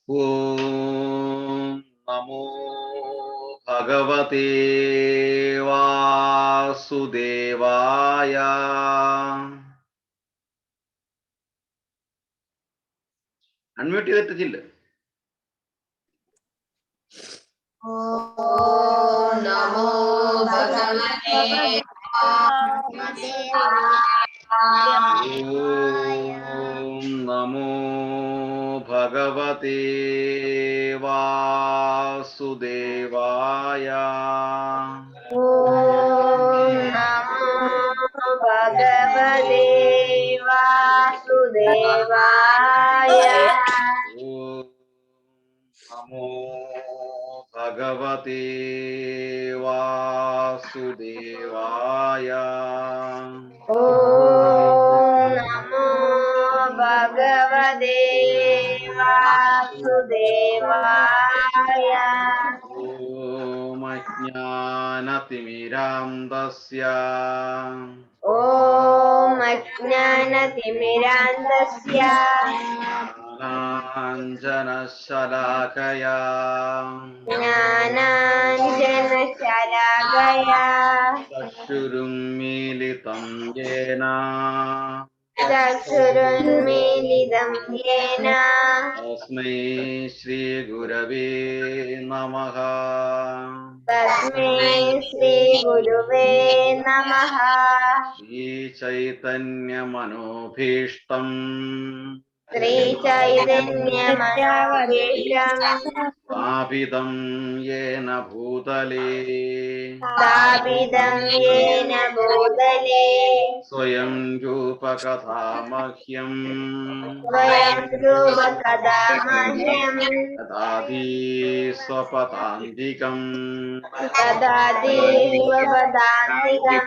ഓം നമോ ഭഗവതേ വാസുദേവായ. അൺമ്യൂട്ട് ചെയ്തിട്ടില്ല. ഓം നമോ ഭഗവതേ ഓം നമോ ഭഗവതേ വാസുദേവായ. ഓം നമോ ഭഗവതേ വാസുദേവായ. ഓം നമോ ഭഗവതേ വാസുദേവായ. ഓം നമോ ഭഗവതേ വാസുദേവായ. ഓം അജ്ഞാനതിമിരാന്തസ്യ ഓം അജ്ഞാനതിമിരാന്തസ്യ ജ്ഞാനാഞ്ജനശലാകയാ ജ്ഞാനാഞ്ജനശലാകയാ ചക്ഷുരുന്മീലിതം യേന ചക്ഷുരുന്മീലിതം യേന തസ്മൈ ശ്രീഗുരവേ നമഃ. തസ്മൈ ശ്രീഗുരുവേ നമഃ. ശ്രീചൈതന്യമനോഭീഷ്ടം ശ്രീചൈതന്യമനോഭീഷ്ടം സ്ഥാപിതം യേന ഭൂതലേ സ്ഥാപിതം യേന ഭൂതലേ സ്വയം രൂപകഥാമഹ്യം സ്വയം രൂപകഥാമഹ്യം ദദാതി സ്വപദാന്തികം ദദാതി സ്വപദാന്തികം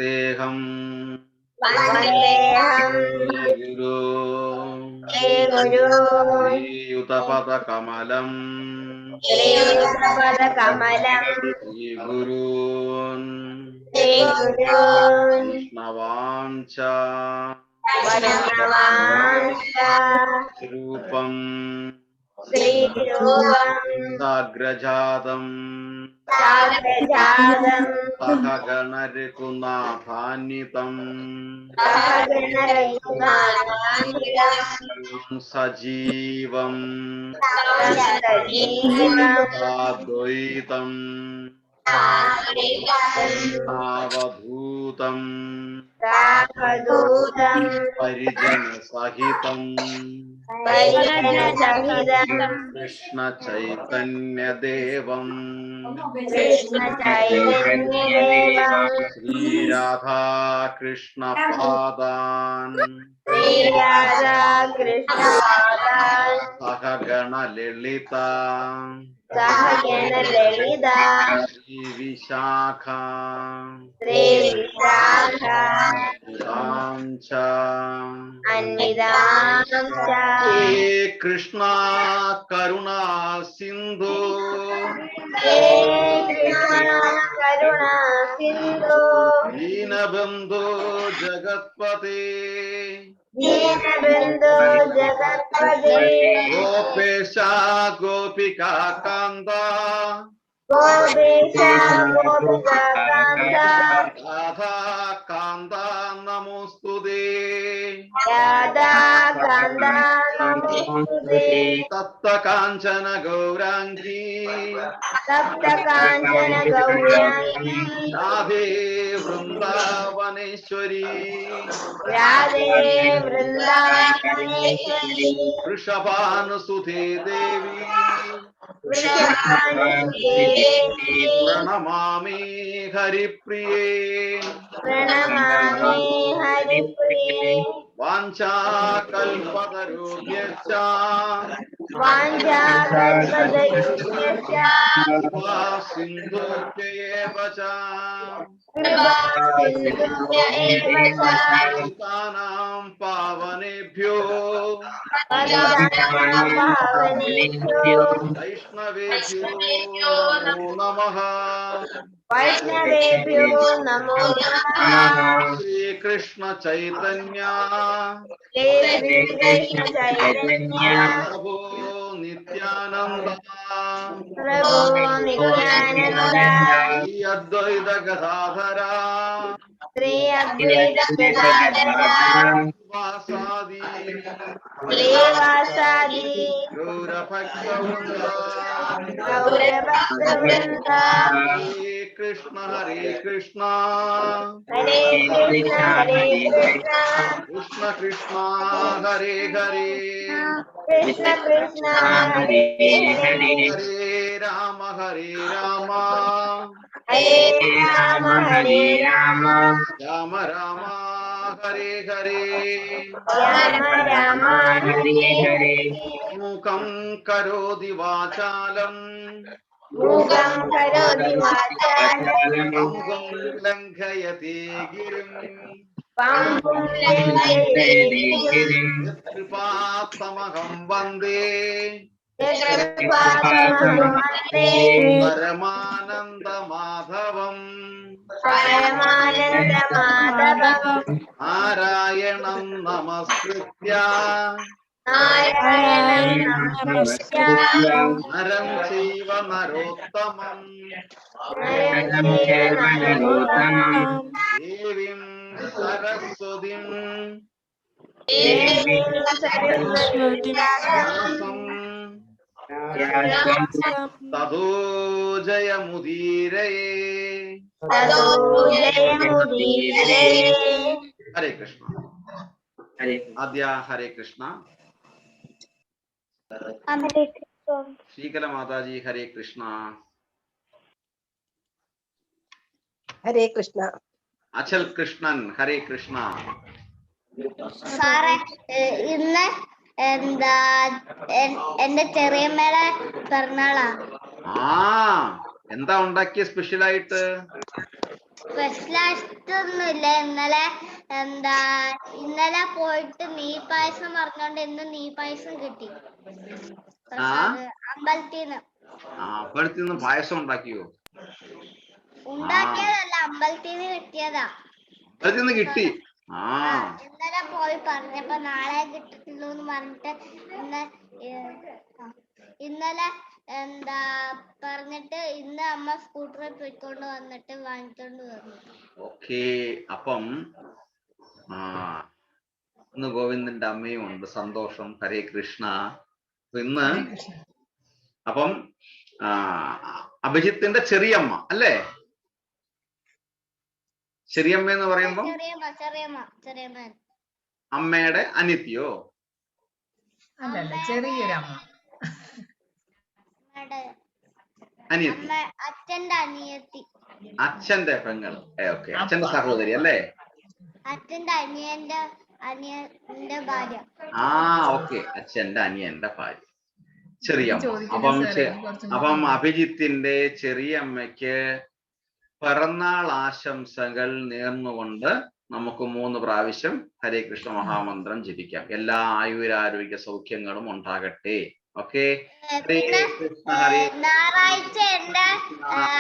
ദേഹം വന്ദേഹം ഗുരു ഹേ ഗുരു ശ്രീയുതപദകമലം ശ്രീയുതപദകമലം ശ്രീഗുരൂൻ ശ്രീഗുരൂൻ വൈഷ്ണവാംച വൈഷ്ണവാംശ്ച രൂപം ശ്രീരൂപം സാഗ്രജാതം സാഗ്രജാതം സഹഗണരഘുനാഥാന്വിതം സഹഗണരഘുനാഥാന്വിതം സജീവം സജീവം സാദ്വൈതം സാവധൂതം സാവധൂതം പരിജനസഹിതം പരിജനസഹിതം കൃഷ്ണ ചൈതന്യദേവം കൃഷ്ണചൈതന്യദേവം ശ്രീരാധാകൃഷ്ണ പാദാൻ ശ്രീരാധാകൃഷ്ണപാദാൻ സഹഗണലളിത സഹഗണലളിത ശ്രീവിശാഖ ശ്രീവിശാഖ അന്വിതാം ച അന്വിതാം ച ഹേ കൃഷ്ണ കരുണാ സിന്ധു ഹേ കൃഷ്ണ കരുണാ സിന്ധു ദീനബന്ധു ജഗത്പതേ ദീനബന്ധു ജഗത്പതേ ഗോപേശ ഗോപികാകാന്ത ഗോപേശ ഗോപികാകാന്ത രാധാകാന്ത നമോസ്തുതേ രാധാകാന്ത നമോസ്തുതേ തപ്തകാഞ്ചന ഗൗരാംഗീ സപ്തകാഞ്ചന ഗൗരാംഗീ രാധേ വൃന്ദാവനേശ്വരി രാധേ വൃന്ദാവനേശ്വരി വൃഷഭാനുസുധേ ദേവി വൃഷഭാനുസുതേ പ്രണമാമി ഹരിപ്രിയേ പ്രണമാമി ഹരിപ്രിയേ വാഞ്ചാകൽപതരുഭ്യശ്ച വാഞ്ചാകൽപതരുഭ്യശ്ച സിന്ധുഭ്യയേവ ച കൃപാസിന്ധുഭ്യ ഏവ ച പതിതാനാം പാവനേഭ്യോ പതിതാനാം പാവനേഭ്യോ വൈഷ്ണവേഭ്യോ നമോ നമഃ. വൈഷ്ണവേഭ്യോ നമോ നമഃ. ശ്രീകൃഷ്ണ ചൈതന്യ ഹേ ശ്രീകൃഷ്ണ ചൈതന്യ പ്രഭോ നിത്യാനന്ദ പ്രഭോ നിത്യാനന്ദ ശ്രീ അദ്വൈത ഗദാധര ശ്രീ അദ്വൈത ഗദാധര വാസാദി ശ്രീവാസാദി ഗൗരഭക്തവൃന്ദ ഗൗരഭക്തവൃന്ദ ഹരേ കൃഷ്ണ ഹരേ കൃഷ്ണ കൃഷ്ണ കൃഷ്ണ ഹരേ ഹരേ കൃഷ്ണ കൃഷ്ണ ഹരേ ഹരേ ഹരേ രാമ ഹരേ രാമ ഹരേ രാമ ഹരേ രാമ രാമ രാമ ഹരേ ഹരേ രാമ രാമ ഹരേ ഹരേ മൂകം കരോതി വാചാലം മൂകം കരോതി വാചാലം അംഗം ലംഘയത്തെ ഗിരിം പാമ്പും ലംഘയത്തെ ഗിരിം കൃപാത്തമഹം വന്ദേ ജഗത്പാദമഹം വന്ദേ പരമാനന്ദ മാധവം പരമാനന്ദ മാധവം നാരായണം നമസ്കൃത്യ നാരായണം നമസ്കൃത്യ നരം ചൈവ നരോത്തമം നരം ചൈവ നരോത്തമം ദേവീം സരസ്വതിം ദേവീം സരസ്വതീം വ്യാസം തതോ ജയമുദീരയേ. തതോ ജയമുദീരയേ. ഹരേ കൃഷ്ണ. ആദ്യ ഹരേ കൃഷ്ണ. ശ്രീകല മാതാജി ഹരേ കൃഷ്ണ. ഹരേ കൃഷ്ണ. അചൽ കൃഷ്ണൻ ഹരേ കൃഷ്ണ. സാറേ ഇന്ന് എന്റെ ചെറിയമ്മയുടെ പിറന്നാളാ. ആ എന്താ ഉണ്ടാക്കിയ സ്പെഷ്യലായിട്ട്? സ്പെഷ്യലായിട്ടൊന്നുമില്ല. ഇന്നലെ പോയിട്ട് നെയ് പായസം പറഞ്ഞോണ്ട് ഇന്ന് നെയ് പായസം കിട്ടി അമ്പലത്തിന്ന്. അമ്പലത്തിന്ന് പായസം ഉണ്ടാക്കിയോ? ഉണ്ടാക്കിയതല്ല, അമ്പലത്തിന്ന് കിട്ടിയതാ. അമ്പലത്തിന്ന് കിട്ടി. ഇന്നലെ പോയി പറഞ്ഞപ്പോ നാളെ കിട്ടുള്ളൂ എന്ന് പറഞ്ഞിട്ട് ഇന്നലെ പറഞ്ഞിട്ട് ഇന്ന് അമ്മ സ്കൂട്ടറിൽ പോയിക്കൊണ്ട് വന്നിട്ട് വാങ്ങിക്കൊണ്ട് വന്നു. ഓക്കേ. അപ്പം ഇന്ന് ഗോവിന്ദന്റെ അമ്മയും ഉണ്ട്. സന്തോഷം. ഹരേ കൃഷ്ണ. ഇന്ന് അപ്പം അഭിജിത്തിന്റെ ചെറിയമ്മ അല്ലേ? ചെറിയമ്മ എന്ന് പറയുമ്പോ അമ്മയുടെ അനിത്യോ? ചെറിയൊരമ്മ, അച്ഛന്റെ അനിയത്തി, അച്ഛന്റെ പെങ്ങള്. ഓക്കെ, അച്ഛന്റെ സഹോദരി അല്ലേ? അച്ഛന്റെ അനിയന്റെ ഭാര്യ. ഓക്കെ, അച്ഛന്റെ അനിയന്റെ ഭാര്യ ചെറിയമ്മ. അപ്പം അഭിജിത്തിന്റെ ചെറിയമ്മയ്ക്ക് പിറന്നാൾ ആശംസകൾ നേർന്നുകൊണ്ട് നമുക്ക് 3 പ്രാവശ്യം ഹരേ കൃഷ്ണ മഹാമന്ത്രം ജപിക്കാം. എല്ലാ ആയുരാരോഗ്യ സൗഖ്യങ്ങളും ഉണ്ടാകട്ടെ. ഓക്കെ. ഞായറാഴ്ച എന്റെ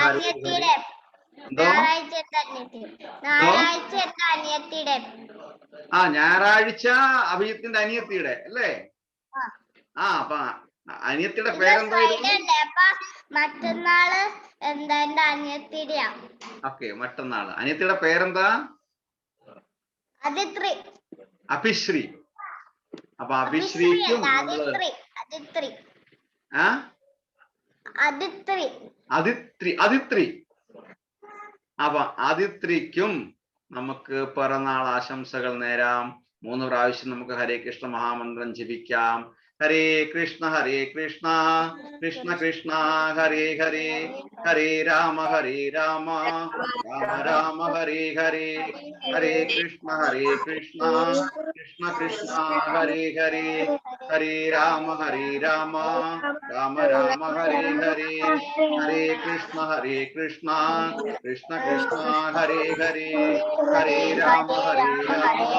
അനിയത്തിയുടെ ഞായറാഴ്ച അഭിജിത്തിന്റെ അനിയത്തിയുടെ അല്ലേ? അപ്പൊ അനിയത്തിയുടെ പേരെന്തായിരുന്നു? മറ്റന്നാള് എന്റെ അനിയത്തിയുടെയാ. ഓക്കെ, മറ്റന്നാള്. അനിയത്തിയുടെ പേരെന്താ? അതിത്രി. അഭിശ്രീ. അപ്പൊ അഭിശ്രീക്കും അതിത്രി. അപ്പൊ അതിത്രിക്കും നമുക്ക് പിറന്നാൾ ആശംസകൾ നേരാം. 3 പ്രാവശ്യം നമുക്ക് ഹരേ കൃഷ്ണ മഹാമന്ത്രം ജപിക്കാം. Hare Krishna Krishna Krishna Hare Hare, Hare Rama Rama Rama Hare Hare, Hare Krishna Krishna Krishna Hare Hare, Hare Rama Rama Rama Hare Hare, Hare Krishna Krishna Krishna Hare Hare, Hare Rama Rama Hare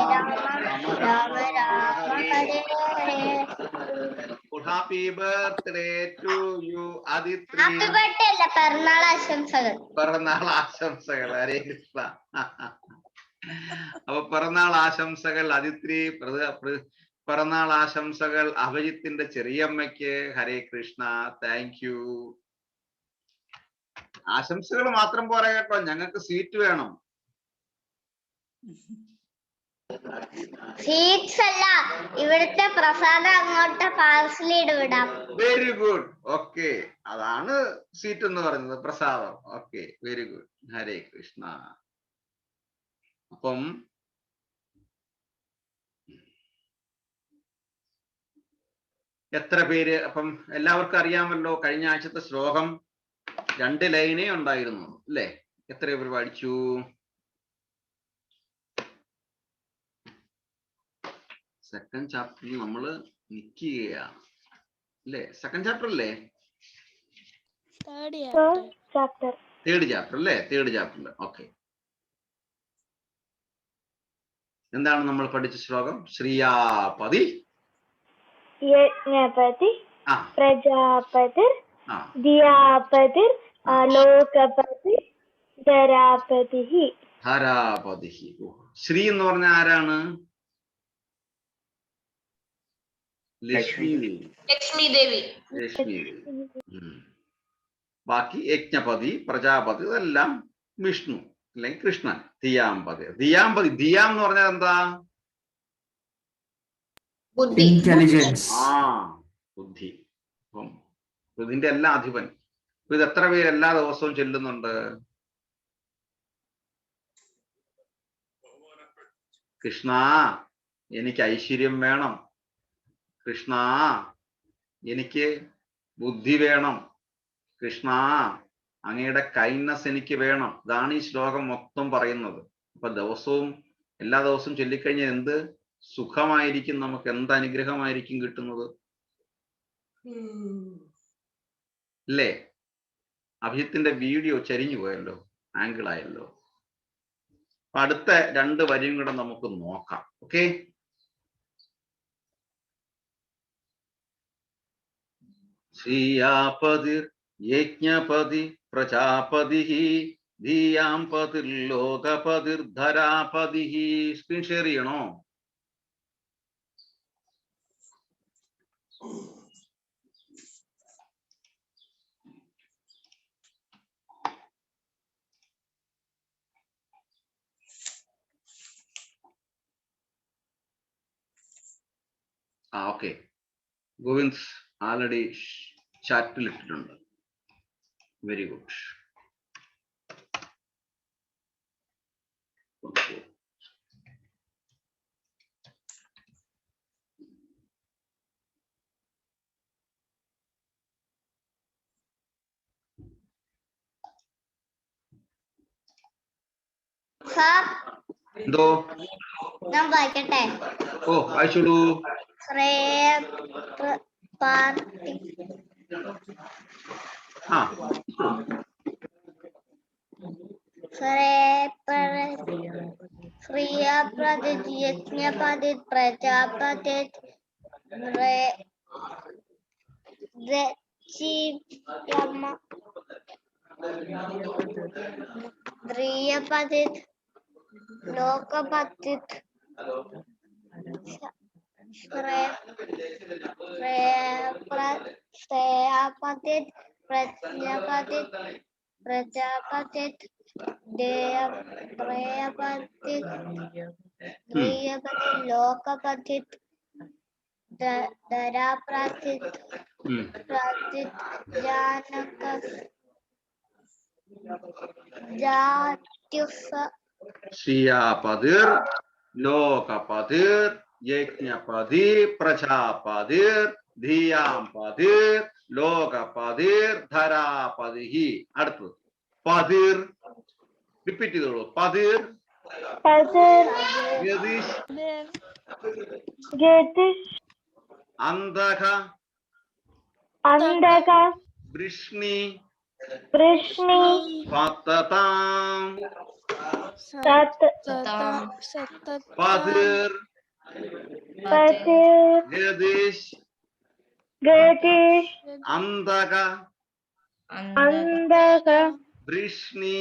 Hare. Happy birthday to you Athithri. പിറന്നാൾ ആശംസകൾ. പിറന്നാൾ ആശംസകൾ. ഹരേ കൃഷ്ണ. അപ്പൊ പിറന്നാൾ ആശംസകൾ അതിത്രി. പിറന്നാൾ ആശംസകൾ അഭിജിത്തിന്റെ ചെറിയമ്മയ്ക്ക്. ഹരേ കൃഷ്ണ. Thank you. ആശംസകൾ മാത്രം പോരാ കേട്ടോ, ഞങ്ങൾക്ക് സ്വീറ്റ് വേണം. സ്വീറ്റ്സ് അല്ല, ഇവിടുത്തെ പ്രസാദം അങ്ങോട്ട് പാർസലിട്ട് വിടാം. Very good. ഓക്കെ, അതാണ് സ്വീറ്റ് എന്ന് പറയുന്നത്, പ്രസാദം. Okay, very good. Hare Krishna. അപ്പം എത്ര പേര്, അപ്പം എല്ലാവർക്കും അറിയാമല്ലോ കഴിഞ്ഞ ആഴ്ചത്തെ ശ്ലോകം 2 ലൈനേ ഉണ്ടായിരുന്നു അല്ലേ? എത്ര പേര് പഠിച്ചു? സെക്കൻഡ് ചാപ്റ്ററിൽ നമ്മള് നിൽക്കുകയാണ് അല്ലേ? സെക്കൻഡ് ചാപ്റ്റർ അല്ലേ? തേർഡ് ചാപ്റ്റർ അല്ലേ? Third chapter. ഓക്കെ, എന്താണ് നമ്മൾ പഠിച്ച ശ്ലോകം? ശ്രീയാപതി യജ്ഞപതി പ്രജാപതി ദിയാപതി ലോകപതി ധരാപതി. ധരാപതി. ശ്രീ എന്ന് പറഞ്ഞ ആരാണ്? ലക്ഷ്മി ദേവി. ബാക്കി യജ്ഞപതി, പ്രജാപതി ഇതെല്ലാം വിഷ്ണു അല്ലെങ്കിൽ കൃഷ്ണൻ. ദിയാംപതി. ദിയാം എന്ന് പറഞ്ഞാൽ എന്താ? ഇന്റലിജൻസ്. ബുദ്ധി. അപ്പം ഇതിന്റെ എല്ലാം അധിപൻ. ഇത് എത്ര പേര് എല്ലാ ദിവസവും ചെല്ലുന്നുണ്ട്? കൃഷ്ണ എനിക്ക് ഐശ്വര്യം വേണം, കൃഷ്ണ എനിക്ക് ബുദ്ധി വേണം, കൃഷ്ണ അങ്ങയുടെ കൈൻഡ്നസ് എനിക്ക് വേണം. ഇതാണ് ഈ ശ്ലോകം മൊത്തം പറയുന്നത്. അപ്പൊ ദിവസവും എല്ലാ ദിവസവും ചൊല്ലിക്കഴിഞ്ഞാൽ എന്ത് സുഖമായിരിക്കും, നമുക്ക് എന്ത് അനുഗ്രഹമായിരിക്കും കിട്ടുന്നത് അല്ലേ? അഭിജിത്തിന്റെ വീഡിയോ ചരിഞ്ഞു പോയല്ലോ, ആംഗിൾ ആയല്ലോ. അപ്പൊ അടുത്ത 2 വരിയും കൂടെ നമുക്ക് നോക്കാം. ഓക്കെ, ശ്രീയാപതിർ യജ്ഞപതി പ്രജാപതി ധിയാംപതിർ ലോകപതിർ ധരാപതി. സ്ക്രീൻ ഷെയർ ചെയ്യണോ? ഓക്കെ, ഗോവിന്ദ് ആൾറെഡി ചാറ്റിൽ ഇട്ടിട്ടുണ്ട്. Very good. എന്തോ ഞാൻ വായിക്കട്ടെ? ഓ, വായിച്ചോളൂ. ശ്രീയാപതി യജ്ഞപതി പ്രജാപതി ദ്രിയപതി ലോകപതി ശ്രേയാപതി പ്രജാപതി പ്രജാപതി ദേയപതി ദ്രിയപതി ലോകപതി ധരാപതി ജാനക ജാത്യുസ. ശ്രീയാപതിർ ലോകപതിർ യജ്ഞപതി പ്രജാപതിർ ധിയാംപതിർ ലോകപതിർ ധരാപതി. അടുത്തത് പതിർ. റിപ്പീറ്റ് ചെയ്തോളൂ. പതിർ അന്ധക വൃഷ്ണി പതതാം പതിർ ഗദിഷ് അന്ധക വൃഷ്ണി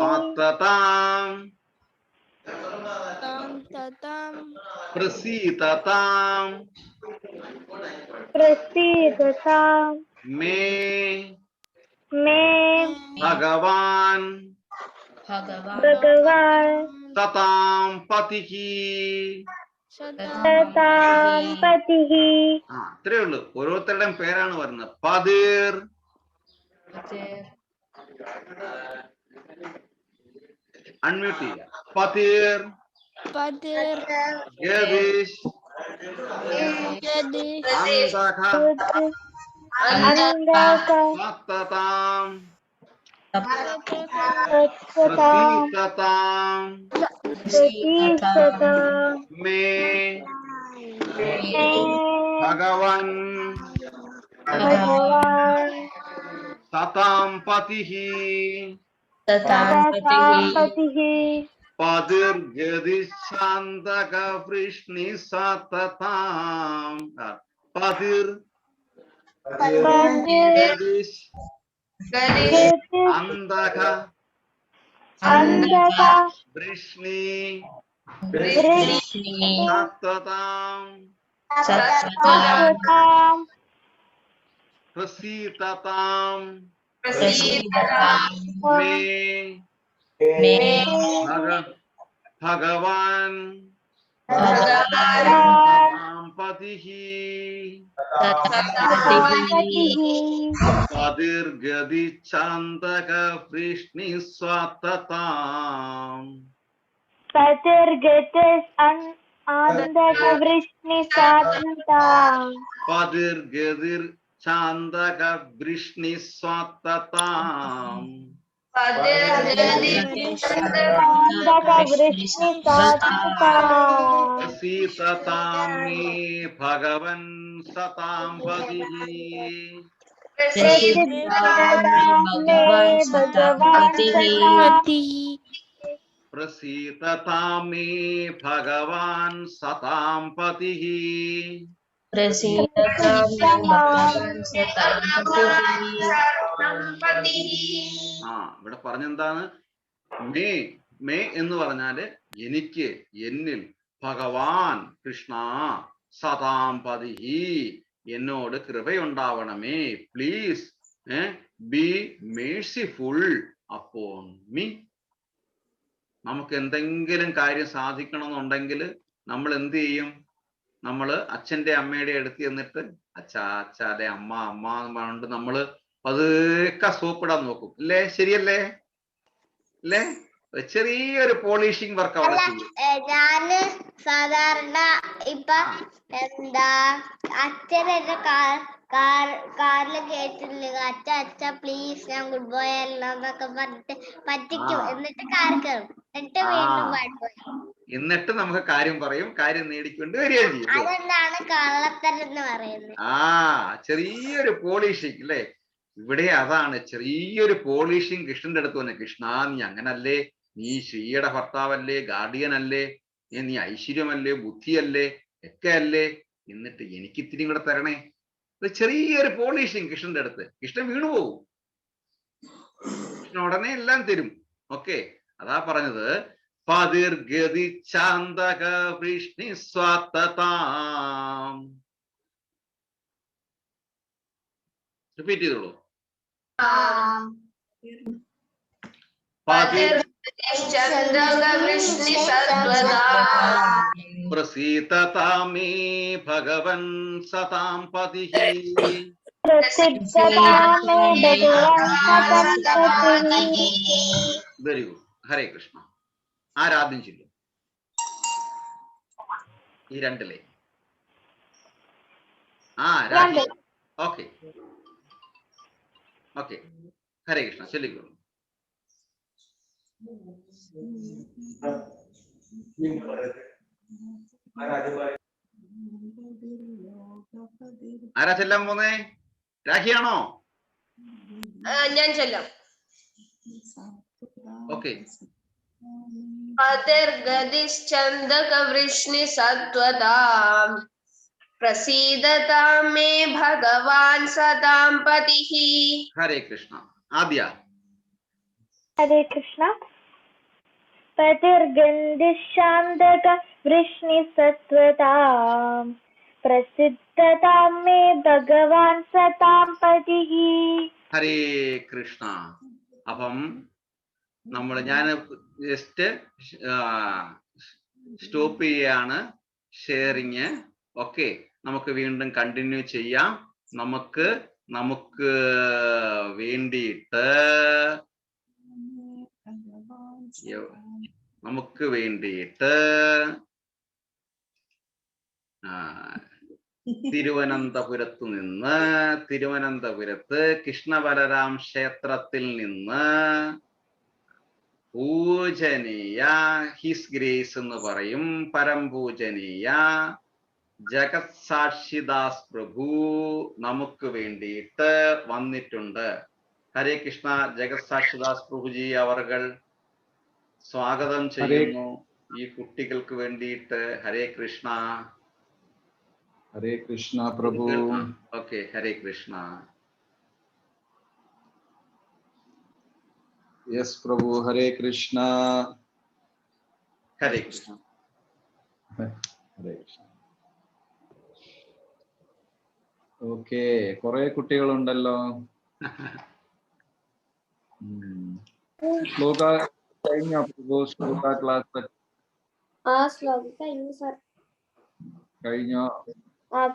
പതതാം പ്രസീതതാം प्रसीदतां മേ मे ഭഗവാൻ भगवान् സതാം പതിഹി. सतां पतिः ഇത്രേ ഉള്ളൂ. ഓരോരുത്തരുടെയും പേരാണ് പറയുന്നത്. പതിർ അൺമ്യൂട്ട് ചെയ്യുക. പതിർ ഗദിഷ് അന്തഖ സത്തതാം പ്രസീതതാം മേ ഭഗവൻ भगवान् സതാം പതിഹി. पतिः പതിർ ഗദിശാന്തക വൃഷ്ണി സതതാം. പതിർ ഗദിശ് അന്തക വൃഷ്ണി സതതാം പ്രസീതതാം മേ ഭഗവാൻ സതാം പതിഹി. പതിർ ഗദിച്ഛാന്തക വൃഷ്ണി സതതാം പതിർ ഗദിർ ചാന്തക വൃഷ്ണി സതതാം പ്രസീതതാം മേ ഭഗവൻ സതാം പതിഹി. പ്രസീതതാം മേ ഭഗവാൻ സതാം പതിഹി. ഇവിടെ പറഞ്ഞെന്താണ്? മേ മേ എന്ന് പറഞ്ഞാല് എനിക്ക്, എന്നിൽ, ഭഗവാൻ കൃഷ്ണ സതാം പതിഹി എന്നോട് കൃപയുണ്ടാവണമേ, please be merciful upon me. നമുക്ക് എന്തെങ്കിലും കാര്യം സാധിക്കണമെന്നുണ്ടെങ്കിൽ നമ്മൾ എന്ത് ചെയ്യും? നമ്മള് അച്ഛന്റെ അമ്മയുടെ അടുത്ത് എന്നിട്ട് അച്ഛാ അച്ഛാടെ അമ്മ അമ്മ എന്ന് പറഞ്ഞിട്ട് നമ്മള് പതുക്കെ സോപ്പിടാൻ നോക്കും, അല്ലേ? ശരിയല്ലേ? അല്ലേ? ചെറിയൊരു പോളിഷിംഗ് വർക്ക് അവിടെ ചെയ്യും. ഞാന് സാധാരണ ഇപ്പൊ എന്താ അച്ഛനെ കാറില് കേട്ടില്ല, അച്ഛ അച്ഛ പ്ലീസ് ഞാൻ ഗുഡ് ബോയ് അല്ലോ എന്നൊക്കെ പറഞ്ഞിട്ട് പറ്റിക്കും. എന്നിട്ട് കാർ കയറും, എന്നിട്ട് വീണ്ടും പാടുപോയി, എന്നിട്ട് നമുക്ക് കാര്യം പറയും, കാര്യം നേടിക്കൊണ്ട് വരികയും ചെയ്യും. അതെന്താണ് കള്ളത്തരം എന്ന് പറയുന്നത്? ചെറിയൊരു പോളിഷിംഗ് അല്ലേ? ഇവിടെ അതാണ്, ചെറിയൊരു പോളിഷിംഗ് കൃഷ്ണന്റെ അടുത്ത് വന്നെ. കൃഷ്ണ നീ അങ്ങനല്ലേ, നീ ശ്രീയുടെ ഭർത്താവല്ലേ, ഗാർഡിയൻ അല്ലേ, നീ ഐശ്വര്യമല്ലേ, ബുദ്ധിയല്ലേ, ഒക്കെ അല്ലേ, എന്നിട്ട് എനിക്ക് ഇത്തിരി കൂടെ തരണേ. ചെറിയൊരു പോളിഷിംഗ് കൃഷ്ണന്റെ അടുത്ത്. കൃഷ്ണൻ വീണുപോകും, കൃഷ്ണൻ ഉടനെ എല്ലാം തരും. ഓക്കെ, അതാ പറഞ്ഞത് പതിർ ഗദിച്ഛാന്തക വൃഷ്ണി സതതാം. റിപ്പീറ്റ് ചെയ്തോളൂ. പ്രസീതതാം മേ ഭഗവൻ സതാം പതിഹി. Very good. ഹരേ കൃഷ്ണ. ആരാദ്യം ചൊല്ലും? ഈ രണ്ടിലെ രാഖി. ഓക്കെ ഓക്കെ, ഹരേ കൃഷ്ണ, ചൊല്ലിക്കോളൂ. ആരാ ചെല്ലാൻ പോന്നേ? രാഖിയാണോ? ഞാൻ ചൊല്ലാം. ഓക്കെ. പതിർഗദിശ്ചന്ദകവൃഷ്ണി സത്വതാം പ്രസീദതാം മേ ഭഗവാൻ സതാം പതിഹി. ഹരേ കൃഷ്ണ. ആദ്യ. ഹരേ കൃഷ്ണ. പതിർഗന്ധിശാന്തക വൃഷ്ണിസത്വതാം പ്രസിദ്ധതാം മേ ഭഗവാൻ സതാം പതിഹി. ഹരേ കൃഷ്ണ. അപ്പം ഞാൻ ജസ്റ്റ് സ്റ്റോപ്പ് ചെയ്യാണ് ഷെയറിങ്. ഓക്കെ, നമുക്ക് വീണ്ടും കണ്ടിന്യൂ ചെയ്യാം. നമുക്ക് വേണ്ടിയിട്ട് തിരുവനന്തപുരത്ത് കൃഷ്ണബലരാം ക്ഷേത്രത്തിൽ നിന്ന് പൂജനീയ ഹിസ് ഗ്രേസ് എന്ന് പറയും പരംപൂജനീയ ജഗത് സാക്ഷിദാസ് പ്രഭു നമുക്ക് വേണ്ടിയിട്ട് വന്നിട്ടുണ്ട്. ഹരേ കൃഷ്ണ. ജഗത് സാക്ഷിദാസ് പ്രഭുജി അവർകൾ സ്വാഗതം ചെയ്യുന്നു ഈ കുട്ടികൾക്ക് വേണ്ടിയിട്ട്. ഹരേ കൃഷ്ണ. ഹരേ കൃഷ്ണ പ്രഭു. ഓക്കെ, ഹരേ കൃഷ്ണ. യെസ് പ്രഭു. ഹരേ കൃഷ്ണ. ഹരേ കൃഷ്ണ. ഹരേ കൃഷ്ണ. ഓക്കെ, കുറെ കുട്ടികളുണ്ടല്ലോ. ശ്ലോക കഴിഞ്ഞോ പ്രഭു? ശ്ലോക ക്ലാസ് കഴിഞ്ഞു സർ. കഴിഞ്ഞോ?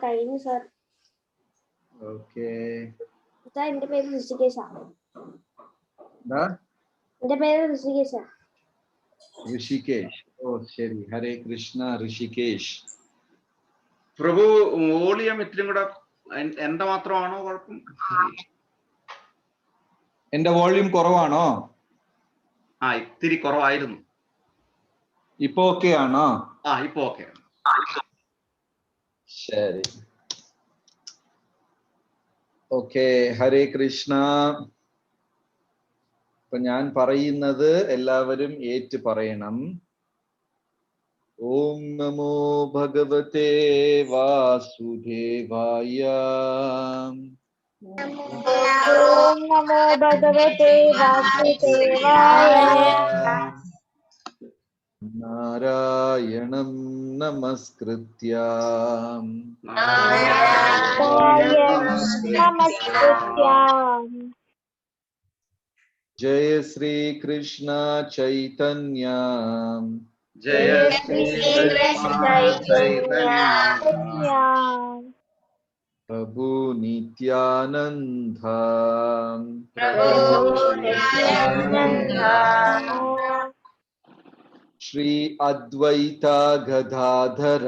കഴിഞ്ഞു സർ. ഓക്കെ. എന്റെ പേര് ഋഷികേശ. എന്റെ പേര് ഋഷികേശ. ഋഷികേഷ്. ഓ ശരി. ഹരേ കൃഷ്ണ ഋഷികേഷ്. പ്രഭു വോളിയം ഇത്തിരി കൂടെ എന്റെ മാത്രമാണോ കുഴപ്പം? എന്റെ വോളിയം കുറവാണോ? ഇത്തിരി കുറവായിരുന്നു. ഇപ്പൊ ഓക്കെ ആണോ? ഇപ്പൊ ഓക്കെ. ശരി. ഓക്കെ, ഹരേ കൃഷ്ണ. ഇപ്പൊ ഞാൻ പറയുന്നത് എല്ലാവരും ഏറ്റു പറയണം. ഓം നമോ ഭഗവതേ വാസുദേവായ. ഓം നമോ ഭഗവതേ വാസുദേവായ. നാരായണം നമസ്കൃത്യ ജയ ശ്രീ കൃഷ്ണ ചൈതന്യ ജയ ശ്രീ കൃഷ്ണ ചൈതന്യ പ്രഭു നിത്യാനന്ദ ശ്രീ അദ്വൈത ഗദാധര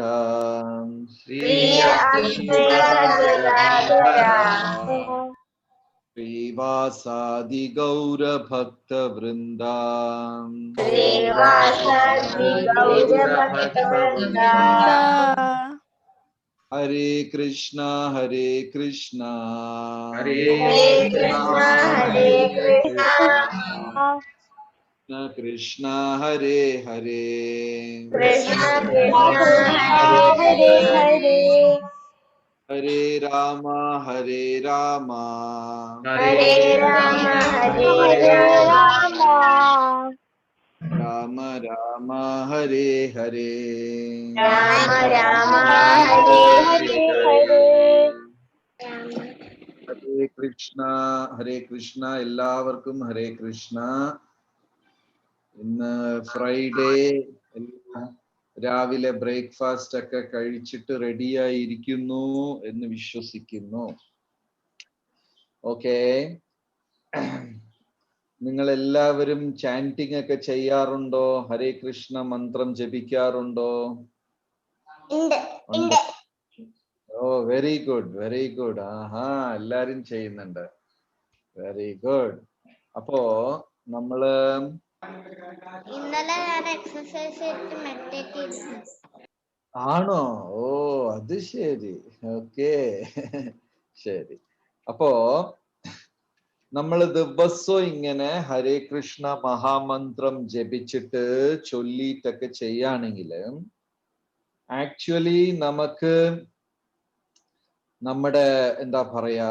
ശ്രീവാസാദി ഗൗരഭക്ത വൃന്ദ ഹരേ കൃഷ്ണ ഹരേ കൃഷ്ണ കൃഷ്ണ ഹരേ ഹരേ ഹരേ രാമ ഹരേ രാമ രാമ രാമ ഹരേ ഹരേ ഹരേ കൃഷ്ണ ഹരേ കൃഷ്ണ. എല്ലാവർക്കും ഹരേ കൃഷ്ണ. ഇന്ന് ഫ്രൈഡേ. രാവിലെ ബ്രേക്ക്ഫാസ്റ്റ് ഒക്കെ കഴിച്ചിട്ട് റെഡിയായിരിക്കുന്നു എന്ന് വിശ്വസിക്കുന്നു. ഓക്കെ, നിങ്ങൾ എല്ലാവരും ചാന്റിങ് ഒക്കെ ചെയ്യാറുണ്ടോ? ഹരേ കൃഷ്ണ മന്ത്രം ജപിക്കാറുണ്ടോ? ഓ വെരി ഗുഡ്, വെരി ഗുഡ്. എല്ലാരും ചെയ്യുന്നുണ്ട്. Very good. അപ്പോ നമ്മള് ഇന്നലെ ഞാൻ എക്സസൈസ് ചെയ്തിട്ട് മെഡിറ്റേറ്റ് ചെയ്തു. ആണോ? ഓ അത് ശരി. ഓക്കെ, ശരി. അപ്പോ നമ്മൾ ദിവസവും ഇങ്ങനെ ഹരേ കൃഷ്ണ മഹാമന്ത്രം ജപിച്ചിട്ട് ചൊല്ലിയിട്ടൊക്കെ ചെയ്യുകയാണെങ്കിൽ ആക്ച്വലി നമുക്ക് നമ്മുടെ എന്താ പറയാ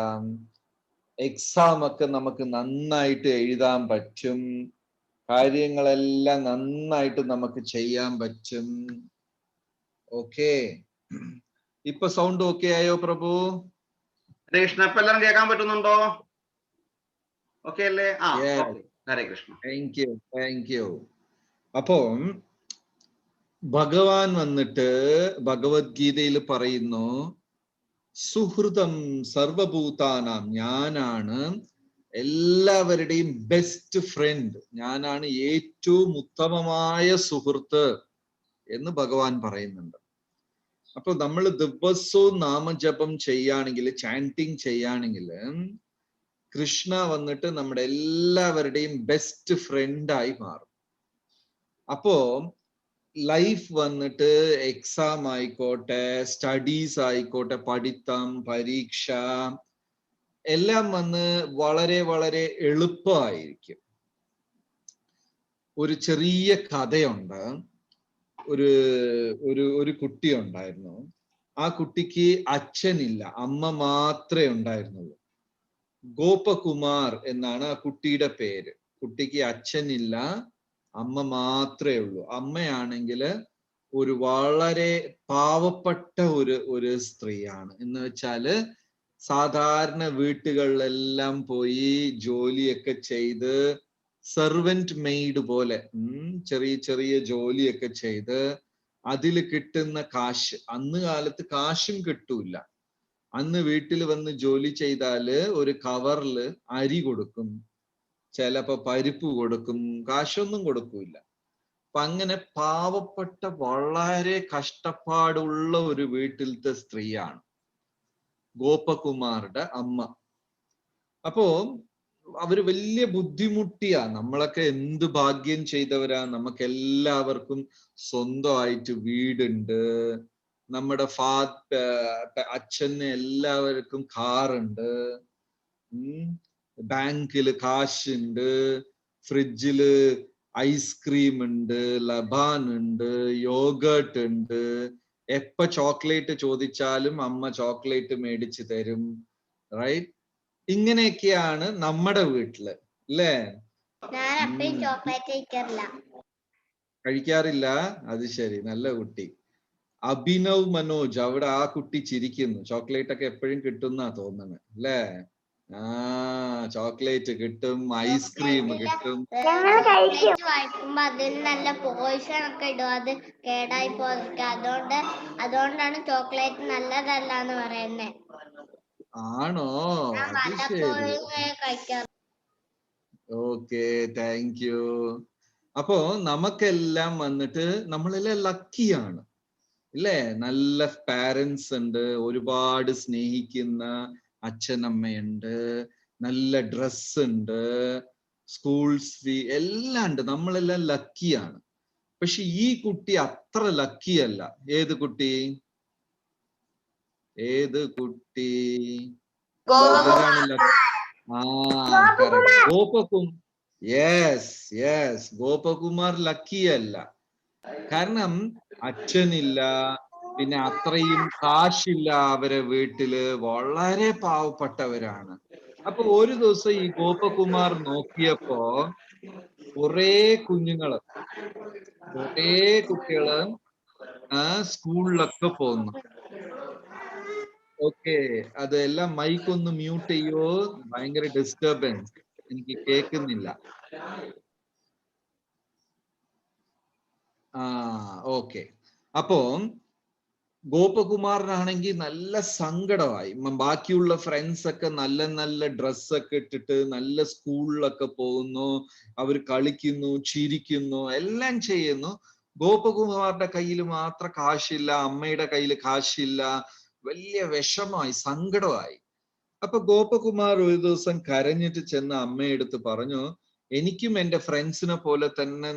എക്സാം ഒക്കെ നമുക്ക് നന്നായിട്ട് എഴുതാൻ പറ്റും. കാര്യങ്ങളെല്ലാം നന്നായിട്ട് നമുക്ക് ചെയ്യാൻ പറ്റും. ഓക്കെ, ഇപ്പൊ സൗണ്ട് ഓക്കെ ആയോ പ്രഭു? ഹരേ കൃഷ്ണ. ഇപ്പൊ എല്ലാവരും കേൾക്കാൻ പറ്റുന്നുണ്ടോ? ഓക്കെ അല്ലേ? ആ, okay. Hare Krishna. Thank U. അപ്പം ഭഗവാൻ വന്നിട്ട് ഭഗവത്ഗീതയിൽ പറയുന്നു, സുഹൃതം സർവഭൂതാനാം, ഞാനാണ് എല്ലാവരുടെയും ബെസ്റ്റ് ഫ്രണ്ട്, ഞാനാണ് ഏറ്റവും ഉത്തമമായ സുഹൃത്ത് എന്ന് ഭഗവാൻ പറയുന്നുണ്ട്. അപ്പൊ നമ്മൾ ദിവസവും നാമജപം ചെയ്യുകയാണെങ്കിൽ, ചാന്റിങ് ചെയ്യുകയാണെങ്കിൽ, കൃഷ്ണ വന്നിട്ട് നമ്മുടെ എല്ലാവരുടെയും ബെസ്റ്റ് ഫ്രണ്ടായി മാറും. അപ്പോ ലൈഫ് വന്നിട്ട് എക്സാം ആയിക്കോട്ടെ, സ്റ്റഡീസ് ആയിക്കോട്ടെ, പഠിത്തം, പരീക്ഷ എല്ലാം വന്ന് വളരെ വളരെ എളുപ്പമായിരിക്കും. ഒരു ചെറിയ കഥയുണ്ട്. ഒരു കുട്ടി ഉണ്ടായിരുന്നു. ആ കുട്ടിക്ക് അച്ഛനില്ല, അമ്മ മാത്രമേ ഉണ്ടായിരുന്നുള്ളൂ. ഗോപകുമാർ എന്നാണ് ആ കുട്ടിയുടെ പേര്. കുട്ടിക്ക് അച്ഛനില്ല, അമ്മ മാത്രമേ ഉള്ളൂ. അമ്മയാണെങ്കിൽ ഒരു വളരെ പാവപ്പെട്ട ഒരു സ്ത്രീയാണ്. എന്ന് വെച്ചാല് സാധാരണ വീട്ടുകളിലെല്ലാം പോയി ജോലിയൊക്കെ ചെയ്ത്, സെർവന്റ് മെയ്ഡ് പോലെ ചെറിയ ചെറിയ ജോലിയൊക്കെ ചെയ്ത് അതിൽ കിട്ടുന്ന കാശ്, അന്ന് കാലത്ത് കാശും കിട്ടൂല. അന്ന് വീട്ടിൽ വന്ന് ജോലി ചെയ്താല് ഒരു കവറില് അരി കൊടുക്കും, ചിലപ്പോ പരിപ്പ് കൊടുക്കും, കാശൊന്നും കൊടുക്കൂല. അപ്പൊ അങ്ങനെ പാവപ്പെട്ട വളരെ കഷ്ടപ്പാടുള്ള ഒരു വീട്ടിലത്തെ സ്ത്രീയാണ് ഗോപകുമാറുടെ അമ്മ. അപ്പോ അവര് വലിയ ബുദ്ധിമുട്ടിയാ. നമ്മളൊക്കെ എന്ത് ഭാഗ്യം ചെയ്തവരാ, നമുക്ക് എല്ലാവർക്കും സ്വന്തമായിട്ട് വീടുണ്ട്, നമ്മുടെ അച്ഛന് എല്ലാവർക്കും കാറുണ്ട്, ബാങ്കില് കാശുണ്ട്, ഫ്രിഡ്ജില് ഐസ്ക്രീം ഉണ്ട്, ലബാൻ ഉണ്ട്, യോഗേർട്ട് ഉണ്ട്, എപ്പ ചോക്ലേറ്റ് ചോദിച്ചാലും അമ്മ ചോക്ലേറ്റ് മേടിച്ചു തരും. റൈറ്റ്? ഇങ്ങനെയൊക്കെയാണ് നമ്മുടെ വീട്ടില്, അല്ലേ? ഞാൻ അപ്പഴും ചോക്ലേറ്റ് കഴിക്കാറില്ല. കഴിക്കാറില്ല? അത് ശരി, നല്ല കുട്ടി. അഭിനവ് മനോജ്, അവിടെ ആ കുട്ടി ചിരിക്കുന്നു. ചോക്ലേറ്റ് ഒക്കെ എപ്പോഴും കിട്ടുന്നാ തോന്നുന്നത്, അല്ലേ? ആ, ചോക്ലേറ്റ് കിട്ടും, ഐസ്ക്രീം കിട്ടും. ചോക്ലേറ്റ് വായിക്കുമ്പോ അതിൽ നല്ല പോയിസൺ ഒക്കെ ഇടും, അത് കേടായി പോകാൻ. അതുകൊണ്ടാണ് ചോക്ലേറ്റ് നല്ലതല്ല എന്ന് പറയുന്നത്. ആണോ? ഞാൻ അത് ശരി. വല്ലപ്പോഴും കഴിക്കാറ്. Okay, thank U. അപ്പോ നമുക്കെല്ലാം വന്നിട്ട് നമ്മളെല്ലാം ലക്കിയാണ്, ഇല്ലേ? നല്ല പാരൻസ് ഉണ്ട്, ഒരുപാട് സ്നേഹിക്കുന്ന അച്ഛനമ്മയുണ്ട്, നല്ല ഡ്രസ് ഉണ്ട്, സ്കൂൾസ് ഫീ എല്ലാം ഉണ്ട്. നമ്മളെല്ലാം ലക്കിയാണ്. പക്ഷെ ഈ കുട്ടി അത്ര ലക്കിയല്ല. ഏത് കുട്ടി? ആരാണ് ലക്കി? ഗോപകുമാർ ലക്കിയല്ല. കാരണം അച്ഛനില്ല, പിന്നെ അത്രയും കാശില്ല അവരെ വീട്ടില്, വളരെ പാവപ്പെട്ടവരാണ്. അപ്പൊ ഒരു ദിവസം ഈ ഗോപകുമാർ നോക്കിയപ്പോ കുറെ കുഞ്ഞുങ്ങള്, കുറെ കുട്ടികള് സ്കൂളിലൊക്കെ പോകുന്നു. ഓക്കെ, അതെല്ലാം മൈക്ക് ഒന്ന് മ്യൂട്ട് ചെയ്യോ? ഭയങ്കര ഡിസ്റ്റർബൻസ്, എനിക്ക് കേൾക്കുന്നില്ല. ഓക്കെ. അപ്പോ ഗോപകുമാറിനാണെങ്കിൽ നല്ല സങ്കടമായി. ബാക്കിയുള്ള ഫ്രണ്ട്സ് ഒക്കെ നല്ല നല്ല ഡ്രസ്സൊക്കെ ഇട്ടിട്ട് നല്ല സ്കൂളിലൊക്കെ പോകുന്നു, അവർ കളിക്കുന്നു, ചിരിക്കുന്നു, എല്ലാം ചെയ്യുന്നു. ഗോപകുമാറിന്റെ കയ്യിൽ മാത്രം കാശില്ല, അമ്മയുടെ കയ്യിൽ കാശില്ല. വലിയ വിഷമായി, സങ്കടമായി. അപ്പൊ ഗോപകുമാർ ഒരു ദിവസം കരഞ്ഞിട്ട് ചെന്ന് അമ്മയെടുത്ത് പറഞ്ഞു, എനിക്കും എന്റെ ഫ്രണ്ട്സിനെ പോലെ തന്നെ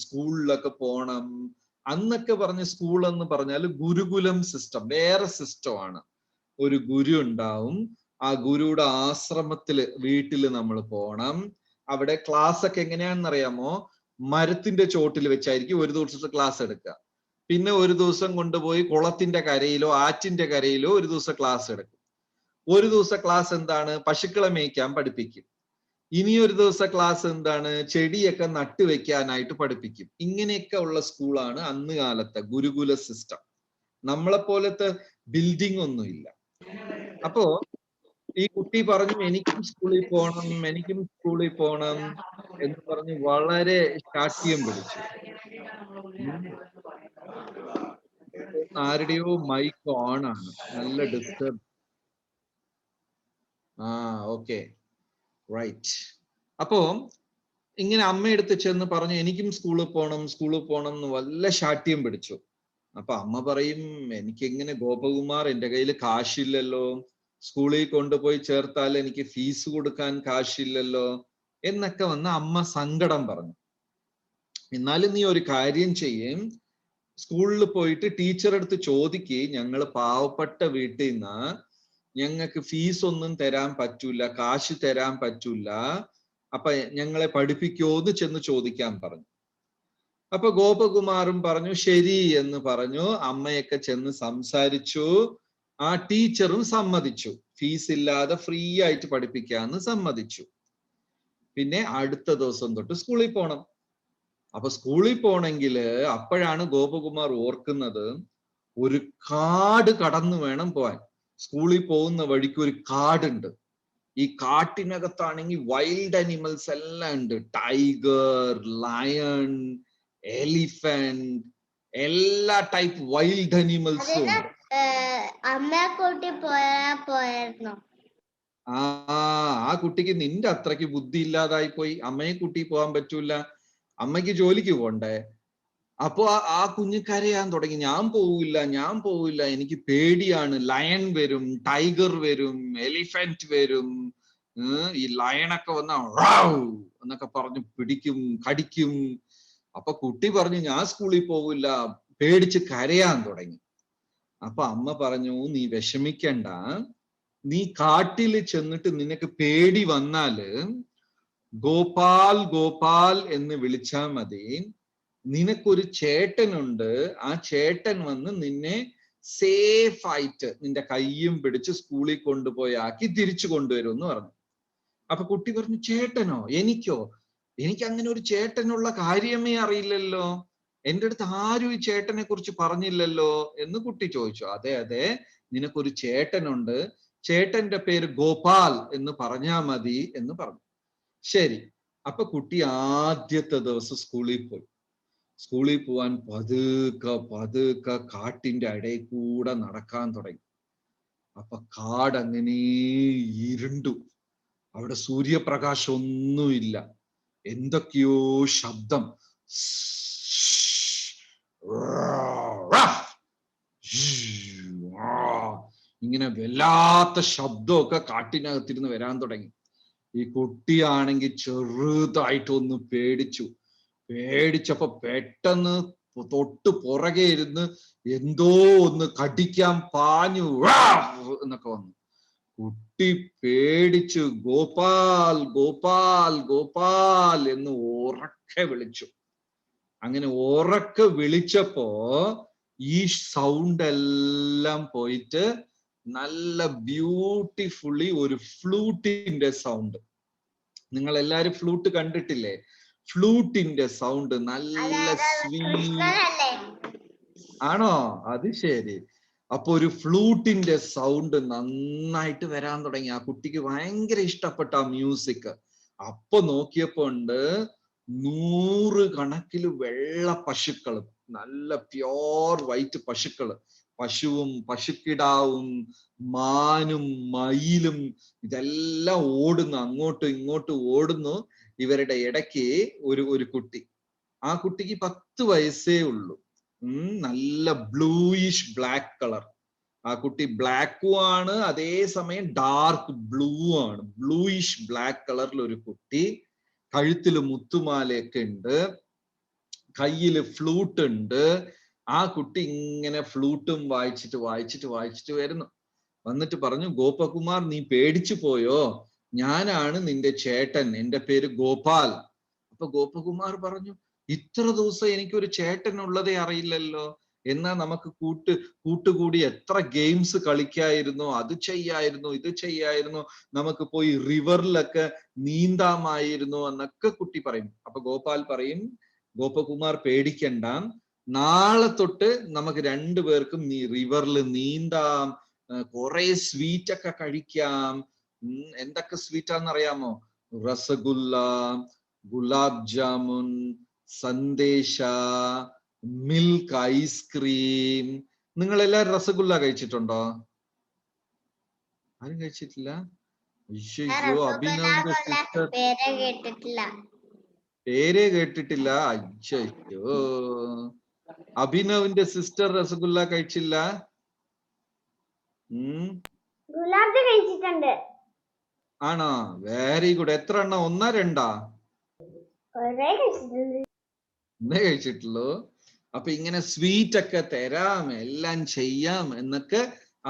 സ്കൂളിലൊക്കെ പോണം. അന്നൊക്കെ പറഞ്ഞ സ്കൂൾ എന്ന് പറഞ്ഞാൽ ഗുരുകുലം സിസ്റ്റം, വേറെ സിസ്റ്റമാണ്. ഒരു ഗുരു ഉണ്ടാവും, ആ ഗുരുയുടെ ആശ്രമത്തില് വീട്ടില് നമ്മൾ പോണം. അവിടെ ക്ലാസ് ഒക്കെ എങ്ങനെയാണെന്ന് അറിയാമോ? മരത്തിന്റെ ചോട്ടിൽ വെച്ചായിരിക്കും ഒരു ദിവസത്തെ ക്ലാസ് എടുക്കുക. പിന്നെ ഒരു ദിവസം കൊണ്ടുപോയി കുളത്തിന്റെ കരയിലോ ആറ്റിന്റെ കരയിലോ ഒരു ദിവസം ക്ലാസ് എടുക്കും. ഒരു ദിവസം ക്ലാസ് എന്താണ്? പശുക്കളെ മേയ്ക്കാൻ പഠിപ്പിക്കും. ഇനിയൊരു ദിവസം ക്ലാസ് എന്താണ്, ചെടിയൊക്കെ നട്ടുവെക്കാനായിട്ട് പഠിപ്പിക്കും. ഇങ്ങനെയൊക്കെ ഉള്ള സ്കൂളാണ് അന്ന് കാലത്തെ ഗുരുകുല സിസ്റ്റം. നമ്മളെ പോലത്തെ ബിൽഡിംഗ് ഒന്നുമില്ല. അപ്പോ ഈ കുട്ടി പറഞ്ഞു എനിക്കും സ്കൂളിൽ പോകണം, എനിക്കും സ്കൂളിൽ പോകണം എന്ന് പറഞ്ഞ് വളരെ ശാഠ്യം പിടിച്ചു. ആരുടെയോ മൈക്ക് ഓൺ ആണ്, നല്ല ഡിസ്റ്റർബ്. Okay, right. അപ്പോ ഇങ്ങനെ അമ്മയെടുത്ത് ചെന്ന് പറഞ്ഞു എനിക്കും സ്കൂളിൽ പോകണം എന്ന് വല്ല ശാഠ്യം പിടിച്ചു. അപ്പൊ അമ്മ പറയും എനിക്ക് എങ്ങനെ ഗോപകുമാർ, എന്റെ കയ്യിൽ കാശില്ലല്ലോ, സ്കൂളിൽ കൊണ്ടുപോയി ചേർത്താൽ എനിക്ക് ഫീസ് കൊടുക്കാൻ കാശില്ലല്ലോ എന്നൊക്കെ വന്ന് അമ്മ സങ്കടം പറഞ്ഞു. എന്നാലും നീ ഒരു കാര്യം ചെയ്യും, സ്കൂളിൽ പോയിട്ട് ടീച്ചറെടുത്ത് ചോദിക്ക്, ഞങ്ങൾ പാവപ്പെട്ട വീട്ടിൽ നിന്ന് ഞങ്ങൾക്ക് ഫീസ് ഒന്നും തരാൻ പറ്റൂല, കാശ് തരാൻ പറ്റൂല, അപ്പൊ ഞങ്ങളെ പഠിപ്പിക്കോന്ന് ചെന്ന് ചോദിക്കാൻ പറഞ്ഞു. അപ്പൊ ഗോപകുമാറും പറഞ്ഞു ശരി എന്ന് പറഞ്ഞു. അമ്മയൊക്കെ ചെന്ന് സംസാരിച്ചു. ആ ടീച്ചറും സമ്മതിച്ചു, ഫീസ് ഇല്ലാതെ ഫ്രീ ആയിട്ട് പഠിപ്പിക്കാന്ന് സമ്മതിച്ചു. പിന്നെ അടുത്ത ദിവസം തൊട്ട് സ്കൂളിൽ പോണം. അപ്പൊ സ്കൂളിൽ പോണെങ്കിൽ അപ്പോഴാണ് ഗോപകുമാർ ഓർക്കുന്നത് ഒരു കാട് കടന്നു വേണം പോവാൻ. സ്കൂളിൽ പോകുന്ന വഴിക്ക് ഒരു കാടുണ്ട്. ഈ കാട്ടിനകത്താണെങ്കിൽ വൈൽഡ് അനിമൽസ് എല്ലാം ഉണ്ട്. ടൈഗർ, ലയൺ, എലിഫന്റ്, എല്ലാ ടൈപ്പ് വൈൽഡ് അനിമൽസും ഉണ്ട്. അമ്മയെ കൂട്ടി പോയായിരുന്നോ? ആ കുട്ടിക്ക് നിന്റെ അത്രയ്ക്ക് ബുദ്ധി ഇല്ലാതായി പോയി. അമ്മയെ കൂട്ടി പോകാൻ പറ്റൂല, അമ്മയ്ക്ക് ജോലിക്ക് പോണ്ടേ. അപ്പൊ ആ കുഞ്ഞ് കരയാൻ തുടങ്ങി, ഞാൻ പോവില്ല, എനിക്ക് പേടിയാണ്, ലയൺ വരും, ടൈഗർ വരും, എലിഫന്റ് വരും, ഈ ലയണൊക്കെ വന്ന എന്നൊക്കെ പറഞ്ഞു പിടിക്കും, കടിക്കും. അപ്പൊ കുട്ടി പറഞ്ഞു ഞാൻ സ്കൂളിൽ പോവില്ല, പേടിച്ച് കരയാൻ തുടങ്ങി. അപ്പൊ അമ്മ പറഞ്ഞു നീ വിഷമിക്കണ്ട, നീ കാട്ടിൽ ചെന്നിട്ട് നിനക്ക് പേടി വന്നാല് ഗോപാൽ ഗോപാൽ എന്ന് വിളിച്ചാ മതി. നിനക്കൊരു ചേട്ടനുണ്ട്, ആ ചേട്ടൻ വന്ന് നിന്നെ സേഫ് ആയിട്ട് നിന്റെ കയ്യും പിടിച്ച് സ്കൂളിൽ കൊണ്ടുപോയി ആക്കി തിരിച്ചു കൊണ്ടുവരും എന്ന് പറഞ്ഞു. അപ്പൊ കുട്ടി പറഞ്ഞു ചേട്ടനോ, എനിക്കോ? എനിക്ക് അങ്ങനെ ഒരു ചേട്ടനുള്ള കാര്യമേ അറിയില്ലല്ലോ, എൻ്റെ അടുത്ത് ആരും ഈ ചേട്ടനെ കുറിച്ച് പറഞ്ഞില്ലല്ലോ എന്ന് കുട്ടി ചോദിച്ചു. അതെ അതെ, നിനക്കൊരു ചേട്ടനുണ്ട്, ചേട്ടന്റെ പേര് ഗോപാൽ എന്ന് പറഞ്ഞാ മതി എന്ന് പറഞ്ഞു. ശരി. അപ്പൊ കുട്ടി ആദ്യത്തെ ദിവസം സ്കൂളിൽ പോയി. സ്കൂളിൽ പോവാൻ പതുക്കെ കാട്ടിന്റെ ഇടയിൽ കൂടെ നടക്കാൻ തുടങ്ങി. അപ്പൊ കാട് അങ്ങനെ ഇരുണ്ടു, അവിടെ സൂര്യപ്രകാശം ഒന്നുമില്ല, എന്തൊക്കെയോ ശബ്ദം, ഇങ്ങനെ വല്ലാത്ത ശബ്ദമൊക്കെ കാട്ടിനകത്തിരുന്ന് വരാൻ തുടങ്ങി. ഈ കുട്ടിയാണെങ്കിൽ ചെറുതായിട്ടൊന്ന് പേടിച്ചപ്പോ പെട്ടെന്ന് തൊട്ട് പുറകെ ഇരുന്ന് എന്തോ ഒന്ന് കടിക്കാൻ പാഞ്ഞു എന്നൊക്കെ വന്നു. കുട്ടി പേടിച്ചു ഗോപാൽ ഗോപാൽ ഗോപാൽ എന്ന് ഉറക്കെ വിളിച്ചു. അങ്ങനെ ഉറക്കെ വിളിച്ചപ്പോ ഈ സൗണ്ട് എല്ലാം പോയിട്ട് നല്ല ബ്യൂട്ടിഫുള്ളി ഒരു ഫ്ലൂട്ടിന്റെ സൗണ്ട്. നിങ്ങൾ എല്ലാരും ഫ്ലൂട്ട് കണ്ടിട്ടില്ലേ? ഫ്ലൂട്ടിന്റെ സൗണ്ട് നല്ല സ്വീറ്റ് ആണോ? അത് ശരി. അപ്പൊ ഒരു ഫ്ലൂട്ടിന്റെ സൗണ്ട് നന്നായിട്ട് വരാൻ തുടങ്ങി. ആ കുട്ടിക്ക് ഭയങ്കര ഇഷ്ടപ്പെട്ട ആ മ്യൂസിക്. അപ്പൊ നോക്കിയപ്പോ ഉണ്ട് 100 കണക്കില് വെള്ള പശുക്കളും, നല്ല പ്യോർ വൈറ്റ് പശുക്കള്, പശുവും പശുക്കിടാവും മാനും മയിലും ഇതെല്ലാം ഓടുന്നു, അങ്ങോട്ടും ഇങ്ങോട്ടും ഓടുന്നു. ഇവരുടെ ഇടയ്ക്ക് ഒരു കുട്ടി, ആ കുട്ടിക്ക് 10 വയസ്സേ ഉള്ളൂ. നല്ല ബ്ലൂയിഷ് ബ്ലാക്ക് കളർ. ആ കുട്ടി ബ്ലാക്കും ആണ്, അതേസമയം ഡാർക്ക് ബ്ലൂ ആണ്. ബ്ലൂയിഷ് ബ്ലാക്ക് കളറിൽ ഒരു കുട്ടി, കഴുത്തില് മുത്തുമാലയൊക്കെ ഉണ്ട്, കയ്യില് ഫ്ലൂട്ട് ഉണ്ട്. ആ കുട്ടി ഇങ്ങനെ ഫ്ലൂട്ടും വായിച്ചിട്ട് വരുന്നു. വന്നിട്ട് പറഞ്ഞു ഗോപകുമാർ നീ പേടിച്ചു പോയോ? ഞാനാണ് നിന്റെ ചേട്ടൻ, എൻ്റെ പേര് ഗോപാൽ. അപ്പൊ ഗോപകുമാർ പറഞ്ഞു ഇത്ര ദിവസം എനിക്കൊരു ചേട്ടൻ ഉള്ളതേ അറിയില്ലല്ലോ, എന്നാ നമുക്ക് കൂട്ടുകൂടി എത്ര ഗെയിംസ് കളിക്കായിരുന്നു, അത് ചെയ്യായിരുന്നു, ഇത് ചെയ്യായിരുന്നു, നമുക്ക് പോയി റിവറിലൊക്കെ നീന്താമായിരുന്നു എന്നൊക്കെ കുട്ടി പറയും. അപ്പൊ ഗോപാൽ പറയും, ഗോപകുമാർ പേടിക്കണ്ട, നാളെ തൊട്ട് നമുക്ക് രണ്ടുപേർക്കും റിവറിൽ നീന്താം, കുറെ സ്വീറ്റ് ഒക്കെ കഴിക്കാം. എന്തൊക്കെ സ്വീറ്റാന്ന് അറിയാമോ? രസഗുല്ല, ഗുലാബ് ജാമുൻ, സന്ദേശ, മിൽക്ക് ഐസ്ക്രീം. നിങ്ങൾ എല്ലാവരും രസഗുല്ല കഴിച്ചിട്ടുണ്ടോ? ആരും കഴിച്ചിട്ടില്ല? അയ്യോ, അഭിനവിന്റെ സിസ്റ്റർ പേരേ കേട്ടിട്ടില്ല. അയ്യോ, അഭിനവിന്റെ സിസ്റ്റർ രസഗുല്ല കഴിച്ചില്ല? ഗുലാബ് കഴിച്ചിട്ടുണ്ട്. ആണോ? Very good. എത്ര എണ്ണം? ഒന്നാ രണ്ടാ? ഒന്നേ കഴിച്ചിട്ടുള്ളൂ. അപ്പൊ ഇങ്ങനെ സ്വീറ്റ് ഒക്കെ തരാം, എല്ലാം ചെയ്യാം എന്നൊക്കെ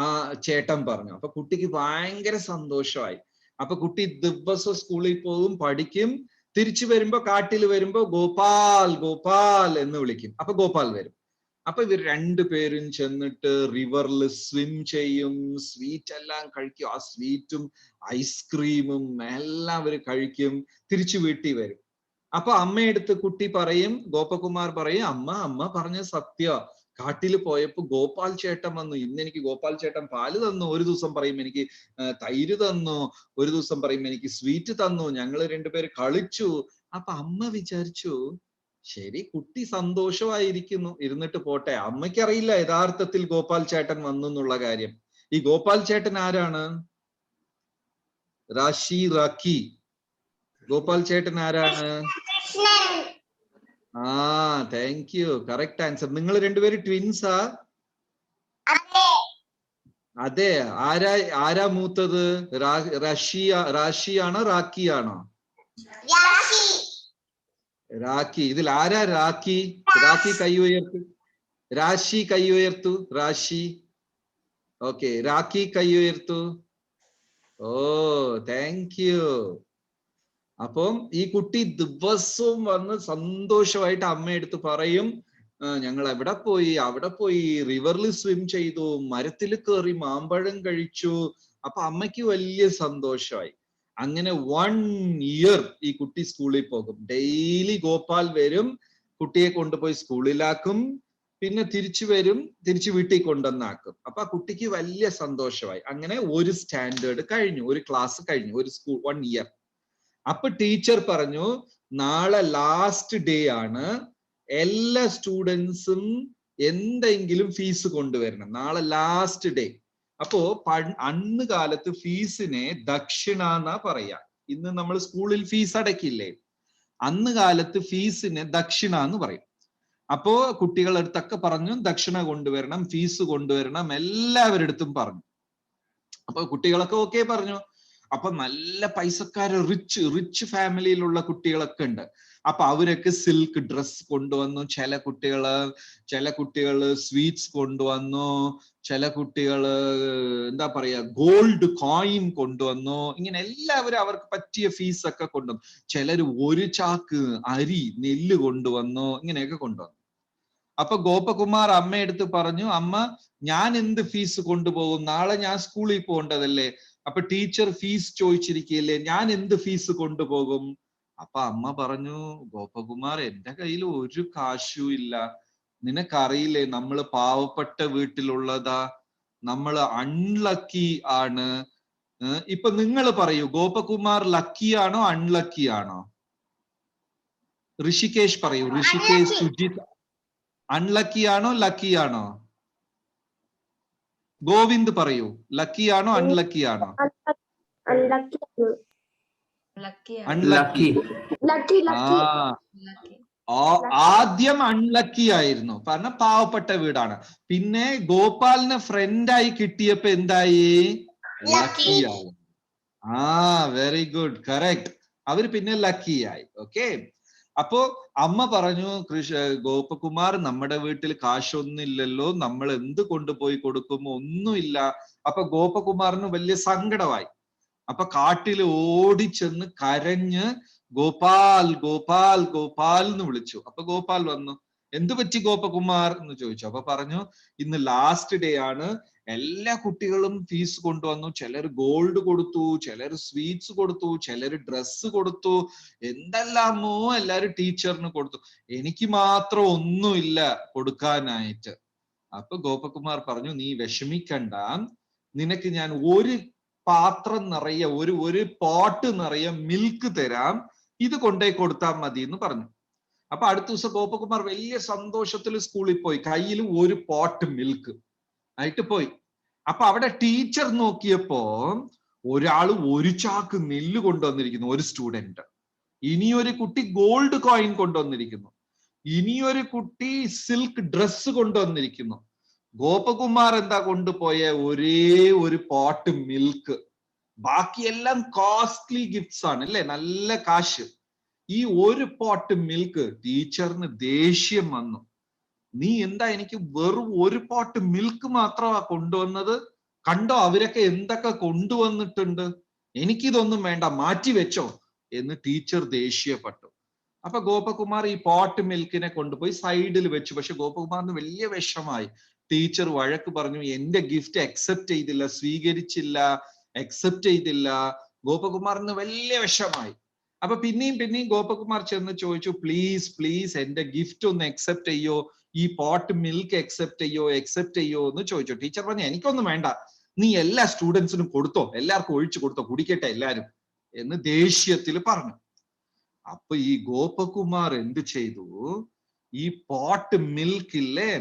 ആ ചേട്ടൻ പറഞ്ഞു. അപ്പൊ കുട്ടിക്ക് ഭയങ്കര സന്തോഷമായി. അപ്പൊ കുട്ടി ദിവസം സ്കൂളിൽ പോകും, പഠിക്കും, തിരിച്ചു വരുമ്പോ കാട്ടിൽ വരുമ്പോ ഗോപാൽ ഗോപാൽ എന്ന് വിളിക്കും. അപ്പൊ ഗോപാൽ വരും. അപ്പൊ ഇവർ രണ്ടുപേരും ചെന്നിട്ട് റിവറിൽ സ്വിം ചെയ്യും, സ്വീറ്റ് എല്ലാം കഴിക്കും. ആ സ്വീറ്റും ഐസ്ക്രീമും എല്ലാം അവർ കഴിക്കും, തിരിച്ചു വീട്ടിൽ വരും. അപ്പൊ അമ്മയെടുത്ത് കുട്ടി പറയും, ഗോപകുമാർ പറയും, അമ്മ പറഞ്ഞ സത്യ, കാട്ടിൽ പോയപ്പോ ഗോപാൽ ചേട്ടൻ വന്നു, ഇന്ന് എനിക്ക് ഗോപാൽ ചേട്ടൻ പാല് തന്നു, ഒരു ദിവസം പറയും എനിക്ക് തൈര് തന്നു, ഒരു ദിവസം പറയും എനിക്ക് സ്വീറ്റ് തന്നു, ഞങ്ങൾ രണ്ടുപേര് കളിച്ചു. അപ്പൊ അമ്മ വിചാരിച്ചു, ശരി, കുട്ടി സന്തോഷമായിരിക്കുന്നു, ഇരുന്നിട്ട് പോട്ടെ. അമ്മയ്ക്കറിയില്ല യഥാർത്ഥത്തിൽ ഗോപാൽ ചേട്ടൻ വന്നു എന്നുള്ള കാര്യം. ഈ ഗോപാൽ ചേട്ടൻ ആരാണ്? റാഷി റാക്കി. ഗോപാൽ ചേട്ടൻ ആരാണ്? ആ, താങ്ക് യു, കറക്റ്റ് ആൻസർ. നിങ്ങൾ രണ്ടുപേരും ട്വിൻസാ? അതെ. ആരാ മൂത്തത്? റാഷിയാണോ റാക്കിയാണോ? റാക്കി. ഇതിൽ ആരാ റാക്കി? റാക്കി കൈ ഉയർത്തു. രാശി കൈ ഉയർത്തു. റാഷി. ഓക്കെ, റാക്കി കൈ ഉയർത്തു. ഓ, താങ്ക് യു. അപ്പം ഈ കുട്ടി ദിവസവും വന്ന് സന്തോഷമായിട്ട് അമ്മയെടുത്ത് പറയും, ഞങ്ങൾ എവിടെ പോയി, അവിടെ പോയി, റിവറിൽ സ്വിം ചെയ്തു, മരത്തിൽ കയറി മാമ്പഴം കഴിച്ചു. അപ്പൊ അമ്മയ്ക്ക് വലിയ സന്തോഷമായി. അങ്ങനെ 1 ഇയർ ഈ കുട്ടി സ്കൂളിൽ പോകും. ഡെയിലി ഗോപാൽ വരും, കുട്ടിയെ കൊണ്ടുപോയി സ്കൂളിലാക്കും, പിന്നെ തിരിച്ചു വരും, തിരിച്ചു വീട്ടിൽ കൊണ്ടുവന്നാക്കും. അപ്പൊ ആ കുട്ടിക്ക് വലിയ സന്തോഷമായി. അങ്ങനെ ഒരു സ്റ്റാൻഡേർഡ് കഴിഞ്ഞു, ഒരു ക്ലാസ് കഴിഞ്ഞു, ഒരു സ്കൂൾ 1 ഇയർ. അപ്പൊ ടീച്ചർ പറഞ്ഞു, നാളെ ലാസ്റ്റ് ഡേ ആണ്, എല്ലാ സ്റ്റുഡൻസും എന്തെങ്കിലും ഫീസ് കൊണ്ടുവരണം, നാളെ ലാസ്റ്റ് ഡേ. അപ്പോ അന്ന് കാലത്ത് ഫീസിനെ ദക്ഷിണ എന്നാ പറയാ. ഇന്ന് നമ്മൾ സ്കൂളിൽ ഫീസ് അടയ്ക്കില്ലേ, അന്ന് കാലത്ത് ഫീസിനെ ദക്ഷിണ എന്ന് പറയും. അപ്പോ കുട്ടികളുടെ അടുത്തൊക്കെ പറഞ്ഞു, ദക്ഷിണ കൊണ്ടുവരണം, ഫീസ് കൊണ്ടുവരണം, എല്ലാവരുടെ അടുത്തും പറഞ്ഞു. അപ്പൊ കുട്ടികളൊക്കെ ഓക്കെ പറഞ്ഞു. അപ്പൊ നല്ല പൈസക്കാര്, റിച്ച് ഫാമിലിയിലുള്ള കുട്ടികളൊക്കെ ഉണ്ട്. അപ്പൊ അവരൊക്കെ സിൽക്ക് ഡ്രസ് കൊണ്ടുവന്നു, ചില കുട്ടികള് സ്വീറ്റ്സ് കൊണ്ടുവന്നു, ചില കുട്ടികള് എന്താ പറയാ ഗോൾഡ് കോയിൻ കൊണ്ടുവന്നു. ഇങ്ങനെ എല്ലാവരും അവർക്ക് പറ്റിയ ഫീസ് ഒക്കെ കൊണ്ടുവന്നു. ചിലര് 1 ചാക്ക് അരി, നെല്ല് കൊണ്ടുവന്നു, ഇങ്ങനെയൊക്കെ കൊണ്ടുവന്നു. അപ്പൊ ഗോപകുമാർ അമ്മയെടുത്ത് പറഞ്ഞു, അമ്മ, ഞാൻ എന്ത് ഫീസ് കൊണ്ടുപോകും, നാളെ ഞാൻ സ്കൂളിൽ പോകേണ്ടതല്ലേ, അപ്പൊ ടീച്ചർ ഫീസ് ചോദിച്ചിരിക്കുകയല്ലേ, ഞാൻ എന്ത് ഫീസ് കൊണ്ടുപോകും? അപ്പൊ അമ്മ പറഞ്ഞു, ഗോപകുമാർ, എന്റെ കയ്യിൽ ഒരു കാശും ഇല്ല, നിനക്കറിയില്ലേ നമ്മള് പാവപ്പെട്ട വീട്ടിലുള്ളതാ, നമ്മള് അൺലക്കി ആണ്. ഇപ്പൊ നിങ്ങൾ പറയൂ, ഗോപകുമാർ ലക്കി ആണോ അൺലക്കി ആണോ? ഋഷികേഷ് പറയൂ. ഋഷികേഷ്, സുജിത്, അൺലക്കി ആണോ ലക്കി ആണോ? ഗോവിന്ദ് പറയൂ, ലക്കി ആണോ അൺലക്കി ആണോ? അൺലക്കി. ആദ്യം അൺലക്കി ആയിരുന്നു, കാരണം പാവപ്പെട്ട വീടാണ്. പിന്നെ ഗോപാലിന് ഫ്രണ്ടായി കിട്ടിയപ്പോ എന്തായി? ലക്കി ആയി. Very good, correct. അവര് പിന്നെ ലക്കി ആയി. ഓക്കെ. അപ്പോ അമ്മ പറഞ്ഞു, ഗോപകുമാർ, നമ്മുടെ വീട്ടിൽ കാശൊന്നുമില്ലല്ലോ, നമ്മൾ എന്ത് കൊണ്ടുപോയി കൊടുക്കും? ഒന്നുമില്ല. അപ്പൊ ഗോപകുമാറിന് വലിയ സങ്കടമായി. അപ്പൊ കാട്ടിൽ ഓടിച്ചെന്ന് കരഞ്ഞ് ഗോപാൽ ഗോപാൽ ഗോപാൽ എന്ന് വിളിച്ചു. അപ്പൊ ഗോപാൽ വന്നു. എന്ത് പറ്റി ഗോപകുമാർ എന്ന് ചോദിച്ചു. അപ്പൊ പറഞ്ഞു ഇന്ന് ലാസ്റ്റ് ഡേ ആണ്, എല്ലാ കുട്ടികളും ഫീസ് കൊണ്ടുവന്നു. ചിലർ ഗോൾഡ് കൊടുത്തു, ചിലർ സ്വീറ്റ്സ് കൊടുത്തു, ചിലർ ഡ്രസ്സ് കൊടുത്തു, എന്തെല്ലാമോ എല്ലാരും ടീച്ചറിന് കൊടുത്തു. എനിക്ക് മാത്രം ഒന്നുമില്ല കൊടുക്കാനായിട്ട്. അപ്പൊ ഗോപകുമാർ പറഞ്ഞു നീ വിഷമിക്കണ്ട, നിനക്ക് ഞാൻ ഒരു പാത്രം നിറയെ ഒരു പോട്ട് നിറയെ മിൽക്ക് തരാം, ഇത് കൊണ്ടേ കൊടുത്താൽ മതി എന്ന് പറഞ്ഞു. അപ്പൊ അടുത്ത ദിവസം ഗോപകുമാർ വലിയ സന്തോഷത്തിൽ സ്കൂളിൽ പോയി, കയ്യിൽ ഒരു പോട്ട് മിൽക്ക് ആയിട്ട് പോയി. അപ്പൊ അവിടെ ടീച്ചർ നോക്കിയപ്പോ ഒരാള് ഒരു ചാക്ക് നെല്ല് കൊണ്ടുവന്നിരിക്കുന്നു, ഒരു സ്റ്റുഡന്റ്. ഇനിയൊരു കുട്ടി ഗോൾഡ് കോയിൻ കൊണ്ടുവന്നിരിക്കുന്നു, ഇനിയൊരു കുട്ടി സിൽക്ക് ഡ്രസ്സ് കൊണ്ടുവന്നിരിക്കുന്നു. ഗോപകുമാർ എന്താ കൊണ്ടുപോയ ഒരേ ഒരു പോട്ട് മിൽക്ക്. ബാക്കിയെല്ലാം കോസ്റ്റ്ലി ഗിഫ്റ്റ്സ് ആണ് അല്ലെ, നല്ല കാശ്. ഈ ഒരു പോട്ട് മിൽക്ക് ടീച്ചറിന് ദേഷ്യം വന്നു. നീ എന്താ എനിക്ക് വെറും ഒരു പോട്ട് മിൽക്ക് മാത്രമാ കൊണ്ടുവന്നത്? കണ്ടോ അവരൊക്കെ എന്തൊക്കെ കൊണ്ടുവന്നിട്ടുണ്ട്, എനിക്കിതൊന്നും വേണ്ട, മാറ്റി വെച്ചോ എന്ന് ടീച്ചർ ദേഷ്യപ്പെട്ടു. അപ്പൊ ഗോപകുമാർ ഈ പോട്ട് മിൽക്കിനെ കൊണ്ടുപോയി സൈഡിൽ വെച്ചു. പക്ഷെ ഗോപകുമാറിന് വലിയ വിഷമായി. ടീച്ചർ വഴക്ക് പറഞ്ഞു, എന്റെ ഗിഫ്റ്റ് അക്സെപ്റ്റ് ചെയ്തില്ല, സ്വീകരിച്ചില്ല, അക്സെപ്റ്റ് ചെയ്തില്ല. ഗോപകുമാറിന് വലിയ വിഷമായി. അപ്പൊ പിന്നെയും ഗോപകുമാർ ചെന്ന് ചോദിച്ചു, പ്ലീസ് എന്റെ ഗിഫ്റ്റ് ഒന്ന് അക്സെപ്റ്റ് ചെയ്യോ, ഈ പോട്ട് മിൽക്ക് അക്സെപ്റ്റ് ചെയ്യോ എന്ന് ചോദിച്ചു. ടീച്ചർ പറഞ്ഞു എനിക്കൊന്നും വേണ്ട, നീ എല്ലാ സ്റ്റുഡൻസിനും കൊടുത്തോ, എല്ലാവർക്കും ഒഴിച്ചു കൊടുത്തോ, കുടിക്കട്ടെ എല്ലാരും എന്ന് ദേഷ്യത്തിൽ പറഞ്ഞു. അപ്പൊ ഈ ഗോപകുമാർ എന്ത് ചെയ്തു, ഈ പോട്ട് മിൽക്ക് ഇല്ലേ,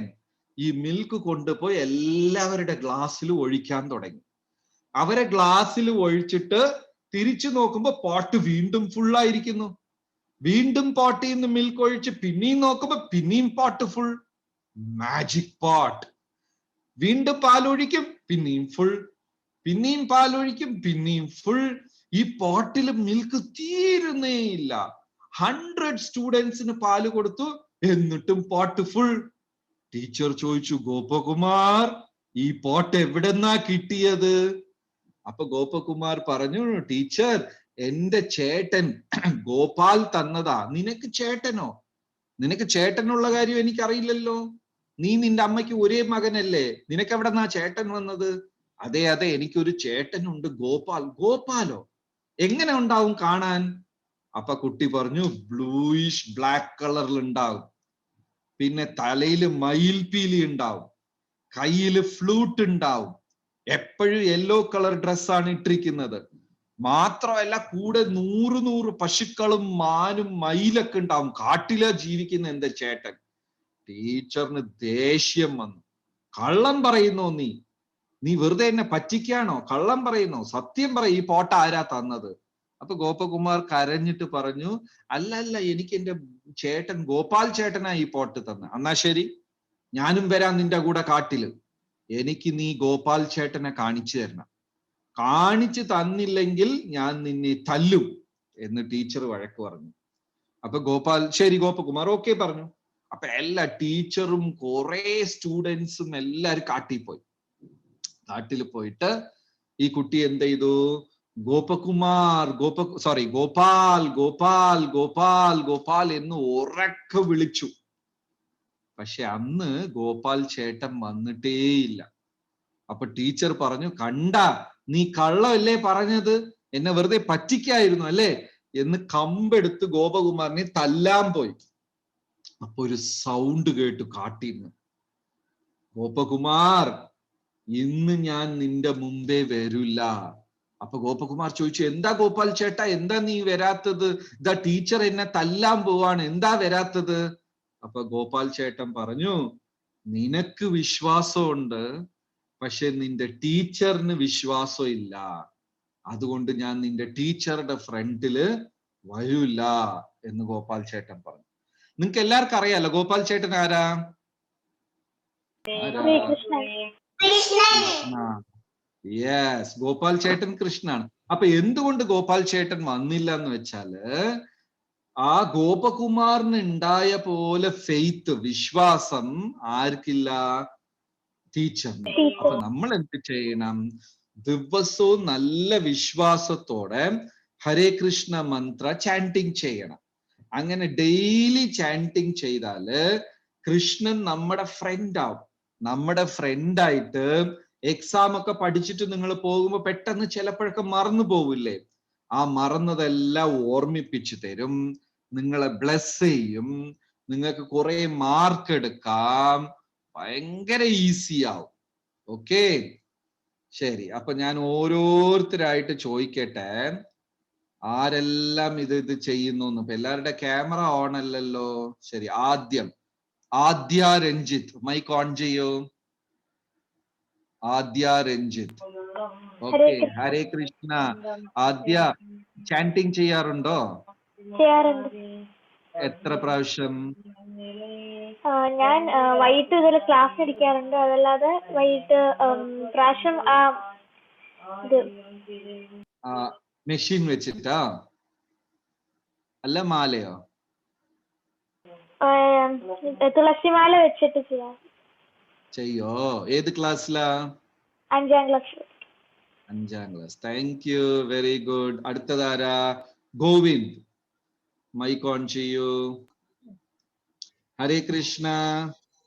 ഈ മിൽക്ക് കൊണ്ടുപോയി എല്ലാവരുടെ ഗ്ലാസ്സിൽ ഒഴിക്കാൻ തുടങ്ങി. അവരെ ഗ്ലാസ്സിൽ ഒഴിച്ചിട്ട് തിരിച്ചു നോക്കുമ്പോ പോട്ട് വീണ്ടും ഫുള്ളായിരിക്കുന്നു. വീണ്ടും പോട്ടിൽ നിന്ന് മിൽക്ക് ഒഴിച്ച് പിന്നെയും നോക്കുമ്പോ പിന്നെയും പോട്ട് ഫുൾ. Magic pot. വീണ്ടും പാലൊഴിക്കും, പിന്നെയും ഫുൾ, പിന്നെയും പാലൊഴിക്കും, പിന്നെയും ഫുൾ. ഈ പോട്ടിൽ മിൽക്ക് തീരുന്നേയില്ല. 100 സ്റ്റുഡൻസിന് പാല് കൊടുത്തു, എന്നിട്ടും പോട്ട് ഫുൾ. ടീച്ചർ ചോദിച്ചു, ഗോപകുമാർ ഈ പോട്ട് എവിടെന്നാ കിട്ടിയത്? അപ്പൊ ഗോപകുമാർ പറഞ്ഞു, ടീച്ചർ എന്റെ ചേട്ടൻ ഗോപാൽ തന്നതാ. നിനക്ക് ചേട്ടനോ? നിനക്ക് ചേട്ടനുള്ള കാര്യം എനിക്കറിയില്ലല്ലോ. നീ നിന്റെ അമ്മയ്ക്ക് ഒരേ മകനല്ലേ, നിനക്ക് എവിടെന്നാ ചേട്ടൻ വന്നത്? അതെ എനിക്കൊരു ചേട്ടനുണ്ട്, ഗോപാൽ. ഗോപാലോ? എങ്ങനെ ഉണ്ടാവും കാണാൻ? അപ്പൊ കുട്ടി പറഞ്ഞു, ബ്ലൂയിഷ് ബ്ലാക്ക് കളറിൽ ഉണ്ടാവും, പിന്നെ തലയില് മയിൽപീലി ഉണ്ടാവും, കയ്യില് ഫ്ലൂട്ട് ഉണ്ടാവും, എപ്പോഴും യെല്ലോ കളർ ഡ്രസ്സാണ് ഇട്ടിരിക്കുന്നത്. മാത്രമല്ല കൂടെ 100 പശുക്കളും മാനും മയിലൊക്കെ ഉണ്ടാവും, കാട്ടിലാ ജീവിക്കുന്ന എന്റെ ചേട്ടൻ. ടീച്ചറിന് ദേഷ്യം വന്നു. കള്ളം പറയുന്നോ നീ വെറുതെ എന്നെ പറ്റിക്കാണോ? കള്ളം പറയുന്നോ? സത്യം പറയും, ഈ പോട്ട ആരാ തന്നത്? അപ്പൊ ഗോപകുമാർ കരഞ്ഞിട്ട് പറഞ്ഞു, അല്ല എനിക്ക് എന്റെ ചേട്ടൻ ഗോപാൽ ചേട്ടനാ ഈ പോട്ട് തന്നെ. എന്നാ ശരി, ഞാനും വരാം നിന്റെ കൂടെ കാട്ടില്. എനിക്ക് നീ ഗോപാൽ ചേട്ടനെ കാണിച്ചു തരണം, കാണിച്ചു തന്നില്ലെങ്കിൽ ഞാൻ നിന്നെ തല്ലും എന്ന് ടീച്ചർ വഴക്ക് പറഞ്ഞു. അപ്പൊ ശരി ഗോപകുമാർ ഓക്കെ പറഞ്ഞു. അപ്പൊ എല്ലാ ടീച്ചറും കുറെ സ്റ്റുഡൻസും എല്ലാരും കാട്ടിൽ പോയിട്ട് ഈ കുട്ടി എന്ത് ചെയ്തു, ഗോപാൽ എന്ന് ഉറക്കെ വിളിച്ചു. പക്ഷെ അന്ന് ഗോപാൽ ചേട്ടൻ വന്നിട്ടേയില്ല. അപ്പൊ ടീച്ചർ പറഞ്ഞു, നീ കള്ളമല്ലേ പറഞ്ഞത്, എന്നെ വെറുതെ പറ്റിക്കായിരുന്നു അല്ലേ എന്ന് കമ്പെടുത്ത് ഗോപകുമാറിനെ തല്ലാൻ പോയി. അപ്പൊ ഒരു സൗണ്ട് കേട്ടു കാട്ടിന്ന്, ഗോപകുമാർ ഇന്ന് ഞാൻ നിന്റെ മുമ്പേ വരില്ല. അപ്പൊ ഗോപകുമാർ ചോദിച്ചു, എന്താ ഗോപാൽ ചേട്ടാ, എന്താ നീ വരാത്തത്? ഇതാ ടീച്ചർ എന്നെ തല്ലാൻ പോവാണ്, എന്താ വരാത്തത്? അപ്പൊ ഗോപാൽ ചേട്ടൻ പറഞ്ഞു, നിനക്ക് വിശ്വാസമുണ്ട്, പക്ഷെ നിന്റെ ടീച്ചറിന് വിശ്വാസം ഇല്ല, അതുകൊണ്ട് ഞാൻ നിന്റെ ടീച്ചറുടെ ഫ്രണ്ടില് വരൂല എന്ന് ഗോപാൽ ചേട്ടൻ പറഞ്ഞു. നിങ്ങക്ക് എല്ലാവർക്കും അറിയാലോ ഗോപാൽ ചേട്ടൻ ആരാ? യെസ്, ഗോപാൽ ചേട്ടൻ കൃഷ്ണനാണ്. അപ്പൊ എന്തുകൊണ്ട് ഗോപാൽ ചേട്ടൻ വന്നില്ല എന്ന് വെച്ചാല്, ആ ഗോപകുമാറിന് ഉണ്ടായ പോലെ ഫെയ്ത്ത്, വിശ്വാസം ആർക്കില്ല? ടീച്ചറിന്. അപ്പൊ നമ്മൾ എന്ത് ചെയ്യണം? ദിവസവും നല്ല വിശ്വാസത്തോടെ ഹരേ കൃഷ്ണ മന്ത്ര ചാന്റിങ് ചെയ്യണം. അങ്ങനെ ഡെയിലി ചാന്റിങ് ചെയ്താല് കൃഷ്ണൻ നമ്മുടെ ഫ്രണ്ട് ആവും. നമ്മുടെ ഫ്രണ്ടായിട്ട് എക്സാം ഒക്കെ പഠിച്ചിട്ട് നിങ്ങൾ പോകുമ്പോ പെട്ടെന്ന് ചിലപ്പോഴൊക്കെ മറന്നു പോവില്ലേ? ആ മറന്നതെല്ലാം ഓർമ്മിപ്പിച്ചു തരും, നിങ്ങളെ ബ്ലെസ് ചെയ്യും, നിങ്ങൾക്ക് കുറെ മാർക്ക് എടുക്കാം, ഭയങ്കര ഈസി ആവും. ഓക്കെ, ശരി. അപ്പൊ ഞാൻ ഓരോരുത്തരായിട്ട് ചോദിക്കട്ടെ, ആരെല്ലാം ഇത് ചെയ്യുന്നു. ഇപ്പൊ എല്ലാവരുടെ ക്യാമറ ഓൺ അല്ലല്ലോ? ശരി, ആദ്യ രഞ്ജിത്ത് മൈക്ക് ഓൺ ചെയ്യൂ. ആദ്യ രഞ്ജിത്ത്. ഓക്കെ, ഹരേ കൃഷ്ണ. ആദ്യ ചാന്റിങ് ചെയ്യാറുണ്ടോ? ചെയ്യാറുണ്ട്. എത്ര പ്രാവശ്യം? ഞാൻ വൈകിട്ട് ഇതുവരെ ക്ലാസ് എടുക്കാറുണ്ട്. അതല്ലാതെ വൈകിട്ട് പ്രാവശ്യം ഇത് മെഷീൻ വെച്ചിട്ടാ അല്ല മാലയോ? തുളസിമാല വെച്ചിട്ട് ചെയ്യാം. ചെയ്യോ? ഏത് ക്ലാസ്സിലാ? 5ാം ക്ലാസ്. 5ാം class. Thank you, very good. അടുത്തതാരാ? ഗോവിന്ദ്, മൈക്ക് ഓൺ ചെയ്യൂ. ഹരേ കൃഷ്ണ.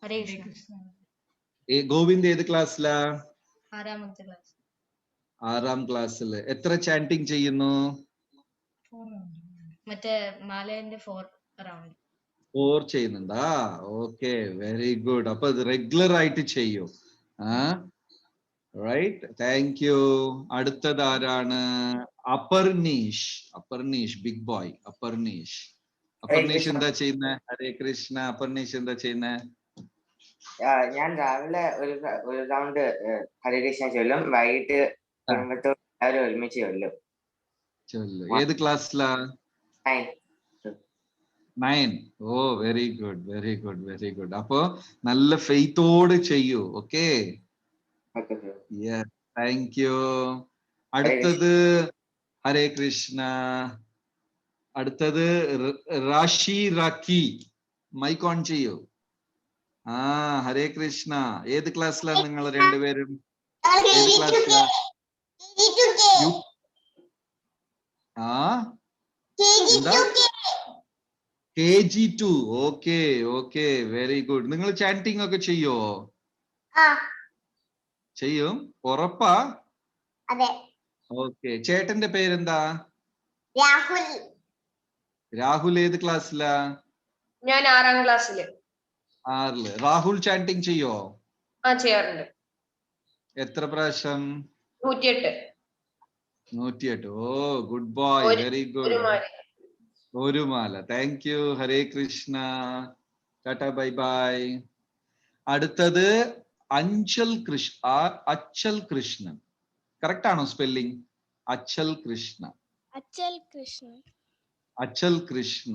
ഹരേ കൃഷ്ണ. ഗോവിന്ദ് ഏത് ക്ലാസ്സിലാ? 6ാമത്തെ ക്ലാസ്. 6ാം ക്ലാസ്സിൽ. എത്ര ചാന്റിങ് ചെയ്യുന്നു? മറ്റേ മാലേന്റെ 4 റൗണ്ട്. 4 ചെയ്യുന്നുണ്ടാ? Okay, very good. അപ്പൊ അത് റെഗുലർ ആയിട്ട് ചെയ്യൂ. Right, thank you. അടുത്തതാരാണ്? അപർണീഷ്. Aparneesh, big boy. അപർണീഷ് എന്താ ചെയ്യുന്നേ? ഹരേ കൃഷ്ണ. അപർണീഷ് എന്താ ചെയ്യുന്നേ? ഞാൻ രാവിലെ ഒരു റൗണ്ട് ഹരേ കൃഷ്ണ ചൊല്ലും, വൈകിട്ട് എല്ലാവരും ഒരുമിച്ച് ചൊല്ലും. ഏത് ക്ലാസ്സിലാ? 9. ഓ, very good, very good, very good. അപ്പൊ നല്ല ഫെയ്ത്തോട് ചെയ്യൂ. Okay, thank you. അടുത്തത് ഹരേ കൃഷ്ണ. അടുത്തത് റാഷി റാക്കി, മൈക്ക് ഓൺ ചെയ്യൂ. ഹരേ കൃഷ്ണ. ഏത് ക്ലാസ്സിലാണ് നിങ്ങൾ രണ്ടുപേരും? ഏത് ക്ലാസ്സിലാ? എന്താ? KG2. Okay, okay, very good. നിങ്ങൾ ചാന്റിങ് ഒക്കെ ചെയ്യോ? ചെയ്യും, ഉറപ്പാ? ഓക്കെ. ചേട്ടന്റെ പേരെന്താ? രാഹുൽ ഏത് ക്ലാസ്സിലാ? ഞാൻ 6ാം ക്ലാസ്സില്. 6ല്. രാഹുൽ ചാന്റിങ് ചെയ്യോ? ചെയ്യാറുണ്ട്. എത്ര പ്രാവശ്യം? 108. 108. ഓ, ഗുഡ് ബോയ്, വെരി ഗുഡ്. ഒരു മാല. Thank you, Hare Krishna. Tata, bye bye. അടുത്തത് അച്ചൽ കൃഷ്ണൻ. കറക്റ്റ് ആണോ സ്പെല്ലിംഗ്? അച്ചൽ കൃഷ്ണ. അച്ചൽ കൃഷ്ണ.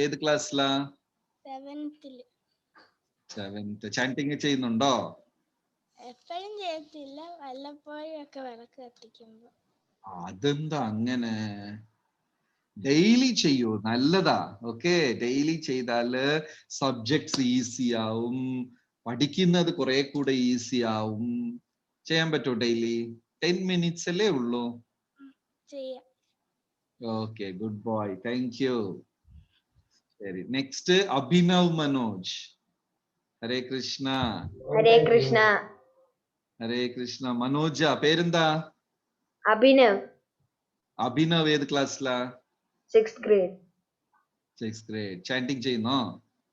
ഏത് ക്ലാസ്സിലാ? 7th. ചാന്റിങ് ചെയ്യുന്നുണ്ടോ? എപ്പോഴും ചെയ്യത്തില്ല, വല്ലപ്പോഴും ഒക്കെ വിളക്ക് കത്തിക്കുമ്പോ. അതെന്താ അങ്ങനെ? ഡെയിലി ചെയ്യൂ, നല്ലതാ. ഓക്കെ, ഡെയിലി ചെയ്താല് സബ്ജക്ട്സ് ഈസി ആവും, പഠിക്കുന്നത് കുറെ കൂടെ ഈസി ആവും. ചെയ്യാൻ പറ്റുമോ ഡെയിലി? 10 minutes അല്ലേ ഉള്ളൂ. Okay, good boy, thank you. ശരി, നെക്സ്റ്റ് അഭിനവ് മനോജ്. ഹരേ കൃഷ്ണ. ഹരേ കൃഷ്ണ. ഹരേ കൃഷ്ണ. മനോജ, പേരെന്താ? അഭിനവ്. അഭിനവ് ഏത് ക്ലാസ്സിലാ? 6th grade. 6th grade. Chanting ചെയ്യുന്നോ?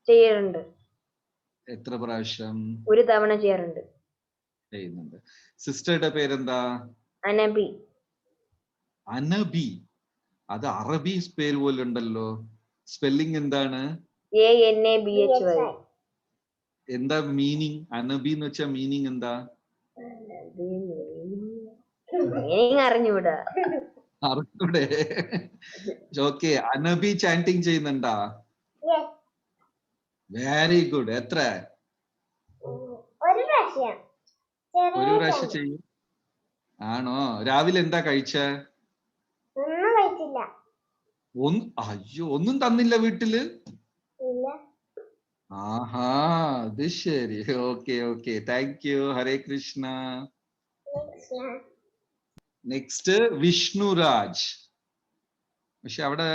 ചെയ്യാറുണ്ട്. എത്ര പ്രാവശ്യം? ഒരു തവണ ചെയ്യാറുണ്ട്. ചെയ്യുന്നുണ്ട്. സിസ്റ്ററുടെ പേരെന്താ? അനബി. അനബി. അത് അറബി പേര് പോലെ ഉണ്ടല്ലോ. സ്പെല്ലിംഗ് എന്താണ്? ANABHY. എന്താ മീനിങ്? അനബി എന്ന് വെച്ചാ മീനിങ് എന്താ? അറിഞ്ഞൂടാ. അറിഞ്ഞൂടെ? ഓക്കെ, അനബി ചാന്റിങ് ചെയ്യുന്നുണ്ടാ? Very good. എത്ര? ഒരു പ്രാവശ്യം ചെയ്യും. ആണോ? രാവിലെ എന്താ കഴിച്ചേ? അയ്യോ, ഒന്നും തന്നില്ല വീട്ടില്? ആഹാ, അത് ശരി. Okay, okay, thank you, Hare Krishna. Next Vishnuraj. പക്ഷെ അവിടെ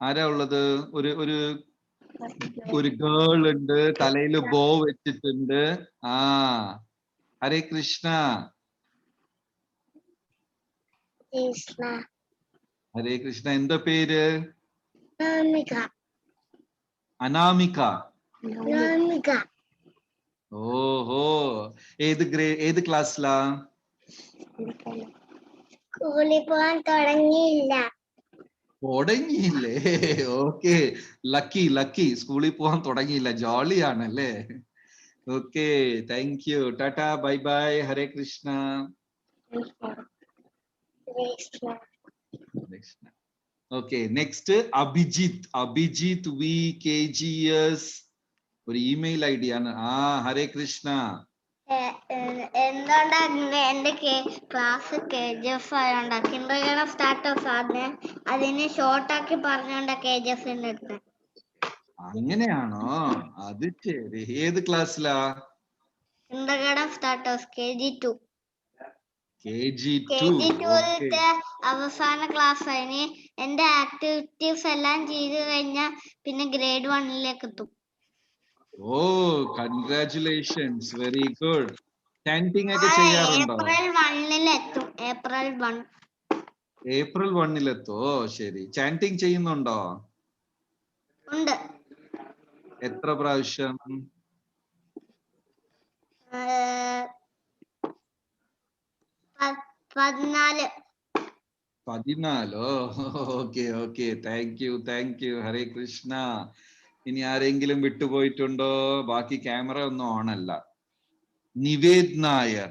ആരാ ഉള്ളത്? ഒരു ഒരു ഗേൾ ഉണ്ട്, തലയില് ബോ വെച്ചിട്ടുണ്ട്. ആ ഹരേ കൃഷ്ണ. കൃഷ്ണ. ഹരേ കൃഷ്ണ. എന്താ പേര്? നാമിക. അനാമിക. നാമിക. ഓഹോ, ഏത് ക്ലാസ്സിലാ? സ്കൂളിൽ പോകാൻ തുടങ്ങിയില്ല. തുടങ്ങിയില്ലേ? ഓക്കെ, ലക്കി ലക്കി, സ്കൂളിൽ പോകാൻ തുടങ്ങിയില്ല, ജോളിയാണല്ലേ. Okay, thank you, tata, bye bye, Hare Krishna. Okay, next Abhijith V KGS. ഒരു ഇമെയിൽ ID ആണ്. ഹരേ കൃഷ്ണ. എന്തുകൊണ്ടാ എന്റെ ക്ലാസ് KGF ആയോണ്ടാ? കിൻഡർഗാർട്ടൻ സ്റ്റാർട്ടേഴ്സ് ആണ്, അതിന് ഷോർട്ട് ആക്കി പറഞ്ഞോണ്ടാ KGFന്റെ അടുത്ത്. അങ്ങനെയാണോ? അത് ശരി. ഏത് ക്ലാസ്സിലാ? Kindergarten starters KG2. KG2. KG2 അവസാന ക്ലാസ് ആയിന്. എന്റെ ആക്ടിവിറ്റീസ് എല്ലാം ചെയ്ത് കഴിഞ്ഞാൽ പിന്നെ ഗ്രേഡ് 1ലേക്ക് എത്തും. ഓ, കൺഗ്രാറ്റുലേഷൻസ്, വെരി ഗുഡ്. ചാന്റിങ് ഒക്കെ ചെയ്യാറുണ്ടോ? April 1 April 1. April 1 ശരി. ചാന്റിങ് ചെയ്യുന്നുണ്ടോ? ഉണ്ട്. എത്ര പ്രാവശ്യം? 14. 14. Okay okay, thank you, Hare Krishna. ഇനി ആരെങ്കിലും വിട്ടുപോയിട്ടുണ്ടോ? ബാക്കി ക്യാമറ ഒന്നും ഓൺ അല്ല. നിവേദ് നായർ.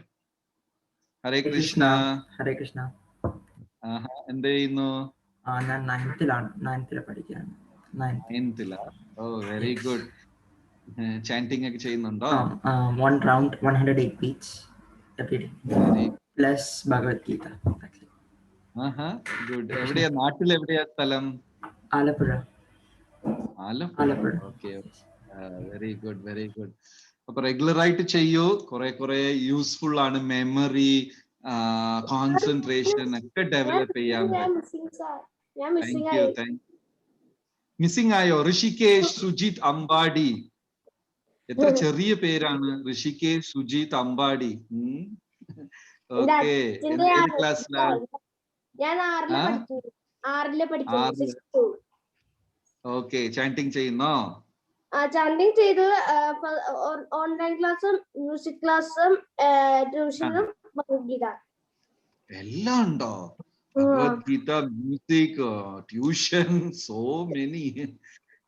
ഹരേ കൃഷ്ണ. ഹരേ കൃഷ്ണ. എന്ത് ചെയ്യുന്നു? ഞാൻ 9th പഠിക്കുകയാണ്. 9th. ഓ, വെരി ഗുഡ്. ചാന്റിങ് ഒക്കെ ചെയ്യുന്നുണ്ടോ? 1 round 108 beats every day plus Bhagavad Gita. Good. എവിടെയാ? നാട്ടിൽ എവിടെയാ സ്ഥലം? Alappuzha. Okay, very good, very good. അപ്പൊ റെഗുലർ ആയിട്ട് ചെയ്യൂ. കുറെ യൂസ്ഫുൾ ആണ്. മെമ്മറി, കോൺസെൻട്രേഷൻ ഒക്കെ ഡെവലപ്പ് ചെയ്യാൻ പറ്റും. Thank you. മിസ്സിംഗ് ആയോ? ഋഷികേഷ് സുജിത് അമ്പാടി. എത്ര ചെറിയ പേരാണ്, ഋഷികേഷ് സുജിത് അമ്പാടി. ഓക്കെ, ഏത് ക്ലാസ്സിലാ? ഞാൻ 6ല് പഠിക്കുന്നു. ഓക്കെ, ചാന്റിങ് ചെയ്യുന്നോ? ചാന്റിങ് ചെയ്ത് ഓൺലൈൻ ക്ലാസ്സും മ്യൂസിക് ക്ലാസ്സും ട്യൂഷനും ഭഗവത്ഗീത എല്ലാം ഉണ്ടോ? Bhagavad Gita, music, tuition, so many.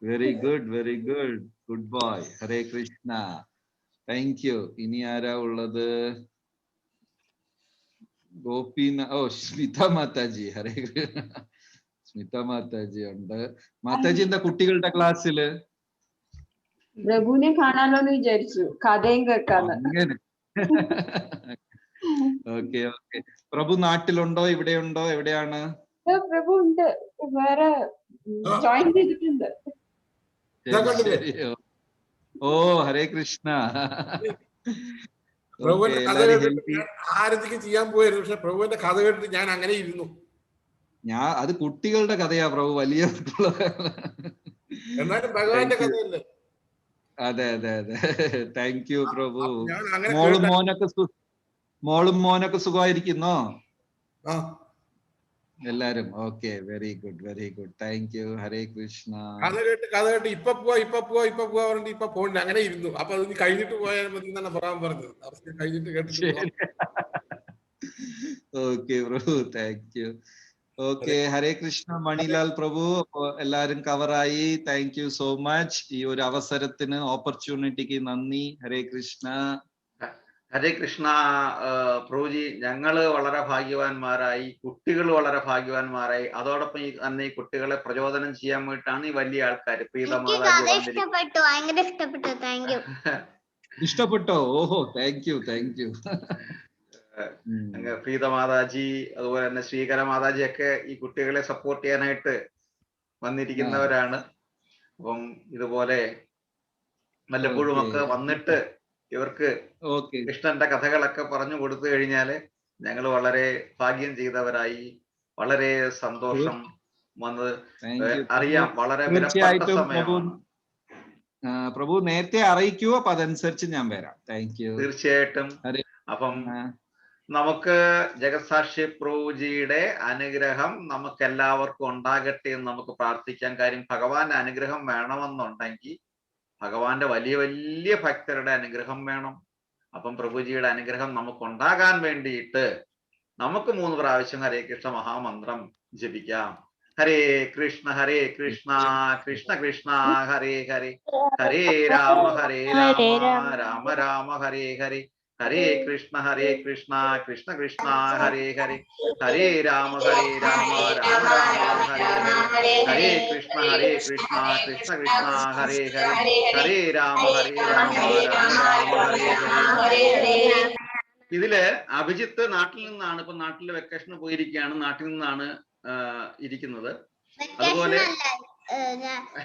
Very good, very good, good boy. ഹരേ കൃഷ്ണ, താങ്ക് യു. ഇനി ആരാ ഉള്ളത്? സ്മിത മാതാജി. ഹരേ കൃഷ്ണ. സ്മിത മാതാജി ഉണ്ട്. മാതാജി എന്താ കുട്ടികളുടെ ക്ലാസ്സില്? പ്രഭുവിനെ കാണാലോന്ന് വിചാരിച്ചു, കഥയും കേൾക്കാന്ന്. അങ്ങനെ. Okay okay. പ്രഭു നാട്ടിലുണ്ടോ? ഇവിടെയുണ്ടോ? എവിടെയാണ്? പ്രഭു ഉണ്ട്, വേറെ ജോയിൻ ചെയ്തിട്ടുണ്ട്. ഓ, ഹരേ കൃഷ്ണ. പ്രഭുവിന്റെ കഥ കേട്ടിട്ട് ആരതിക്ക് ചെയ്യാൻ പോയായിരുന്നു, പക്ഷെ പ്രഭുവിന്റെ കഥ കേട്ടിട്ട് ഞാൻ അങ്ങനെ ഇരുന്നു. അത് കുട്ടികളുടെ കഥയാ പ്രഭു, വലിയ എന്നാലും ഭഗവാന്റെ കഥയല്ലേ. അതെ അതെ അതെ, താങ്ക് യു പ്രഭു. മോളും മോനൊക്കെ സുഖമായിരിക്കുന്നോ? എല്ലാരും? Okay, very good, very good, thank you. Hare Krishna. കഥ കേട്ട് ഇപ്പൊ പോവാ പറഞ്ഞിട്ട് ഇപ്പൊ പോകണ്ട, അങ്ങനെ ഇരുന്നു. അപ്പൊ അത് കഴിഞ്ഞിട്ട് പോയാൽ മതി എന്നാണ് പറയാൻ പറഞ്ഞത്. കഴിഞ്ഞിട്ട് കേട്ടിട്ട്. Okay Prabhu, thank you. Okay, Hare Krishna. Manilal Prabhu, എല്ലാരും കവറായി. Thank you so much. ഈ ഒരു അവസരത്തിന്, ഓപ്പർച്യൂണിറ്റിക്ക് നന്ദി. ഹരേ കൃഷ്ണ. ഹരേ കൃഷ്ണ. പ്രഭുജി, ഞങ്ങള് വളരെ ഭാഗ്യവാന്മാരായി, കുട്ടികൾ വളരെ ഭാഗ്യവാന്മാരായി. അതോടൊപ്പം തന്നെ ഈ കുട്ടികളെ പ്രചോദനം ചെയ്യാൻ വേണ്ടിയിട്ടാണ് ഈ വലിയ ആൾക്കാർ ഇഷ്ടപ്പെട്ടോ? ഓഹോ, thank you, thank you. Preetha Mataji, അതുപോലെ തന്നെ ശ്രീകര മാതാജി ഒക്കെ ഈ കുട്ടികളെ സപ്പോർട്ട് ചെയ്യാനായിട്ട് വന്നിരിക്കുന്നവരാണ്. അപ്പം ഇതുപോലെ വല്ലപ്പോഴും ഒക്കെ വന്നിട്ട് ഇവർക്ക് കൃഷ്ണന്റെ കഥകളൊക്കെ പറഞ്ഞു കൊടുത്തു കഴിഞ്ഞാല് ഞങ്ങൾ വളരെ ഭാഗ്യം ചെയ്തവരായി. വളരെ സന്തോഷം വന്നത് അറിയാം. വളരെ വിലപ്പെട്ട സമയമാണ്. പ്രഭു നേരത്തെ അറിയിക്കുവോ? അപ്പൊ അതനുസരിച്ച് ഞാൻ വരാം. Thank you. തീർച്ചയായിട്ടും. അപ്പം നമുക്ക് ജഗസാക്ഷി പ്രഭുജിയുടെ അനുഗ്രഹം നമുക്ക് എല്ലാവർക്കും ഉണ്ടാകട്ടെ എന്ന് നമുക്ക് പ്രാർത്ഥിക്കാൻ. കാര്യം ഭഗവാന്റെ അനുഗ്രഹം വേണമെന്നുണ്ടെങ്കിൽ ഭഗവാന്റെ വലിയ വലിയ ഭക്തരുടെ അനുഗ്രഹം വേണം. അപ്പം പ്രഭുജിയുടെ അനുഗ്രഹം നമുക്ക് ഉണ്ടാകാൻ വേണ്ടിയിട്ട് നമുക്ക് 3 പ്രാവശ്യം ഹരേ കൃഷ്ണ മഹാമന്ത്രം ജപിക്കാം. ഹരേ കൃഷ്ണ കൃഷ്ണ കൃഷ്ണ ഹരേ ഹരേ, ഹരേ രാമ രാമ രാമ ഹരേ ഹരേ, ഹരേ കൃഷ്ണ കൃഷ്ണ കൃഷ്ണ ഹരേ ഹരേ, ഹരേ രാമ രാമ രാമ ഹരേ ഹരേ, ഹരേ കൃഷ്ണ കൃഷ്ണ കൃഷ്ണ ഹരേ ഹരേ, ഹരേ രാമ രാമ രാമ ഹരേ ഹരേ. ഇതില് അഭിജിത്ത് നാട്ടിൽ നിന്നാണ്, ഇപ്പൊ നാട്ടില് വെക്കേഷന് പോയിരിക്കുകയാണ്, നാട്ടിൽ നിന്നാണ് ഇരിക്കുന്നത്. അതുപോലെ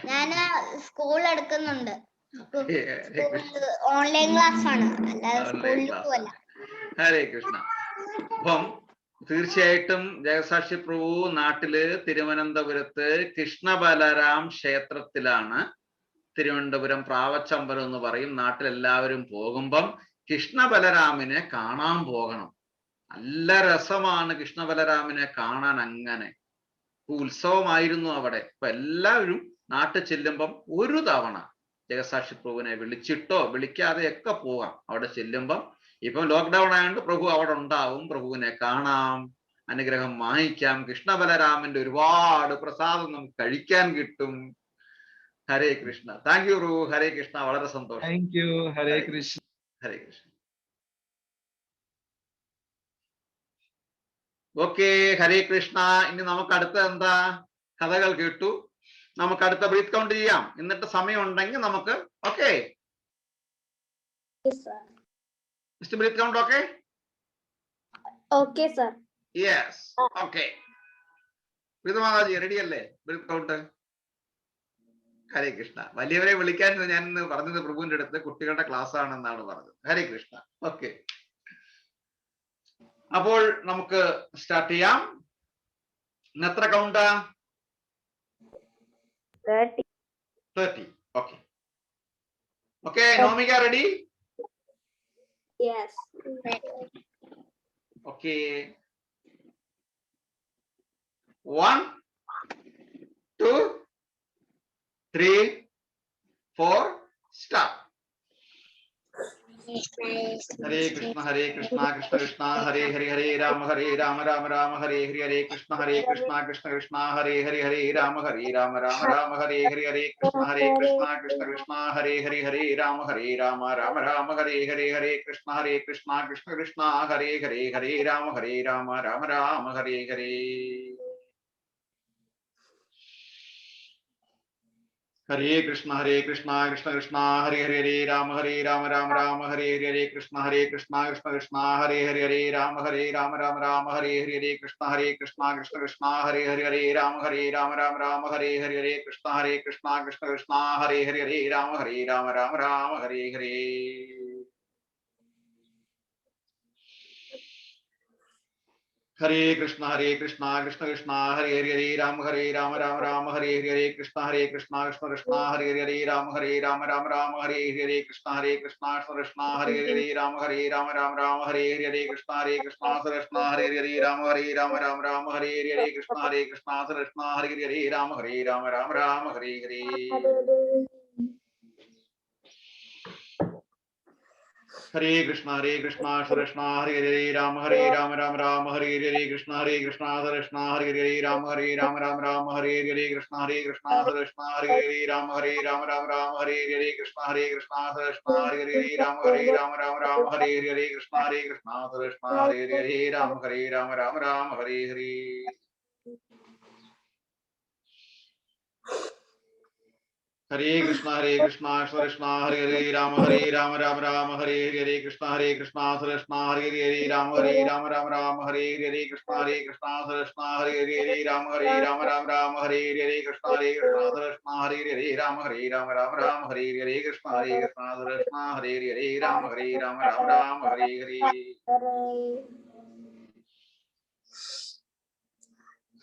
ഞാന് സ്കൂൾ എടുക്കുന്നുണ്ട്, ഓൺലൈൻ ക്ലാസ് ആണ്, അല്ലാതെ സ്കൂളിൽ പോവല്ല. ഹരേ കൃഷ്ണ. അപ്പം തീർച്ചയായിട്ടും ജഗസാക്ഷി പ്രഭു നാട്ടില് തിരുവനന്തപുരത്ത് കൃഷ്ണബലരാം ക്ഷേത്രത്തിലാണ്. തിരുവനന്തപുരം പ്രാവച്ചമ്പലം എന്ന് പറയും. നാട്ടിലെല്ലാവരും പോകുമ്പം കൃഷ്ണബലരാമിനെ കാണാൻ പോകണം. നല്ല രസമാണ് കൃഷ്ണബലരാമിനെ കാണാൻ. അങ്ങനെ ഉത്സവമായിരുന്നു അവിടെ. ഇപ്പൊ എല്ലാവരും നാട്ടിൽ ചെല്ലുമ്പം ഒരു തവണ ജഗസാക്ഷി പ്രഭുവിനെ വിളിച്ചിട്ടോ വിളിക്കാതെയൊക്കെ പോകാം. അവിടെ ചെല്ലുമ്പം ഇപ്പം ലോക്ക്ഡൗൺ ആയതുകൊണ്ട് പ്രഭു അവിടെ ഉണ്ടാവും. പ്രഭുവിനെ കാണാം, അനുഗ്രഹം വാങ്ങിക്കാം. കൃഷ്ണബലരാമന്റെ ഒരുപാട് പ്രസാദം നമുക്ക് കഴിക്കാൻ കിട്ടും. ഹരേ കൃഷ്ണ. Thank you Prabhu. ഹരേ കൃഷ്ണ. വളരെ സന്തോഷം. Thank you. Hare Krishna. Hare Krishna. Okay, Hare Krishna. ഇനി നമുക്ക് അടുത്ത എന്താ? കഥകൾ കേട്ടു. നമുക്ക് അടുത്ത ബ്രീത്ത് കൗണ്ട് ചെയ്യാം. എന്നിട്ട് സമയം ഉണ്ടെങ്കിൽ നമുക്ക് okay breath count. Okay okay sir. Yes, okay. Mataji ready അല്ലേ? Breath count. ഹരേ കൃഷ്ണ. വലിയവരെ വിളിക്കാൻ ഞാൻ പറഞ്ഞത് പ്രഭുവിന്റെ അടുത്ത് കുട്ടികളുടെ ക്ലാസ് ആണെന്നാണ് പറഞ്ഞത്. ഹരേ കൃഷ്ണ. ഓക്കെ, അപ്പോൾ നമുക്ക് സ്റ്റാർട്ട് ചെയ്യാം. ഇന്ന് എത്ര കൗണ്ടാ? 30. Okay okay. Nomika ready? Yes. Okay. 1 2 3 4 start. Hare Krishna Krishna Krishna Hare Hare, Hare Rama Rama Rama Hare Hari, Hare Krishna Krishna Krishna Hare Hari, Hare Rama Rama Rama Hare Hari, Hare Krishna Krishna Krishna Hare Hari, Hare Rama Rama Rama Hare Hari, Hare Krishna Krishna Krishna Hare Hare, Hare Rama Rama Rama Hare Hare. Hare Krishna Krishna Krishna Hare Hari, Hare Rama Rama Rama Hare Hari, Hare Krishna Krishna Krishna Hare Hari, Hare Rama Rama Hare Hari, Hare Krishna Krishna Krishna Hare Hari, Hare Rama Rama Hare Hari, Hare Krishna Krishna Hare Hari, Hare Rama Rama Hare Hare. Hare Krishna Krishna Krishna Hare Hari, Hare Rama Rama Hare Hari, Hare Krishna Krishna Hare Hari, Hare Rama Rama Hare Hari, Hare Krishna Krishna Hare Hari, Hare Rama Rama Hare Hari, Hare Krishna Krishna Hare Hari, Hare Rama Rama Hare Hari, Hare Krishna Krishna Hare Hari, Hare Rama Rama Hare Hare. Hare Krishna Krishna Hare Hare Rama Rama Hare Hare Krishna Krishna Hare Hare Rama Rama Hare Hare Krishna Krishna Hare Hare Rama Rama Hare Hare Krishna Krishna Hare Hare Rama Rama Hare Hare Krishna Krishna Hare Hare Rama Rama Hare Hare. Hare Krishna Krishna Hare Hare Rama Rama Hare Hare Krishna Krishna Hare Hare Rama Rama Hare Hare Krishna Krishna Hare Hare Rama Rama Hare Hare Krishna Krishna Hare Hare Rama Rama Hare Hare Krishna Krishna Hare Hare Rama Rama Hare Hare.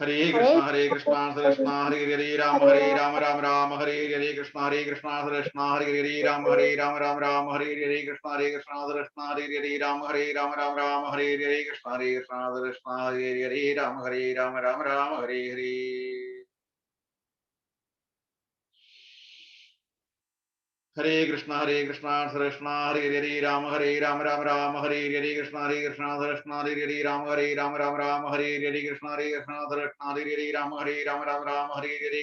Hare Krishna Hare Krishna Krishna Hare Hare Rama Rama Rama Hare Hare Krishna Krishna Krishna Hare Hare Rama Rama Hare Hare Krishna Krishna Hare Hare Rama Rama Hare Hare Krishna Krishna Hare Hare Rama Rama Hare Hare. Hare Krishna Krishna Hare Hare Rama Rama Hare Hare Krishna Krishna Hare Hare Rama Rama Hare Hare Krishna Krishna Hare Hare Rama Rama Hare Hare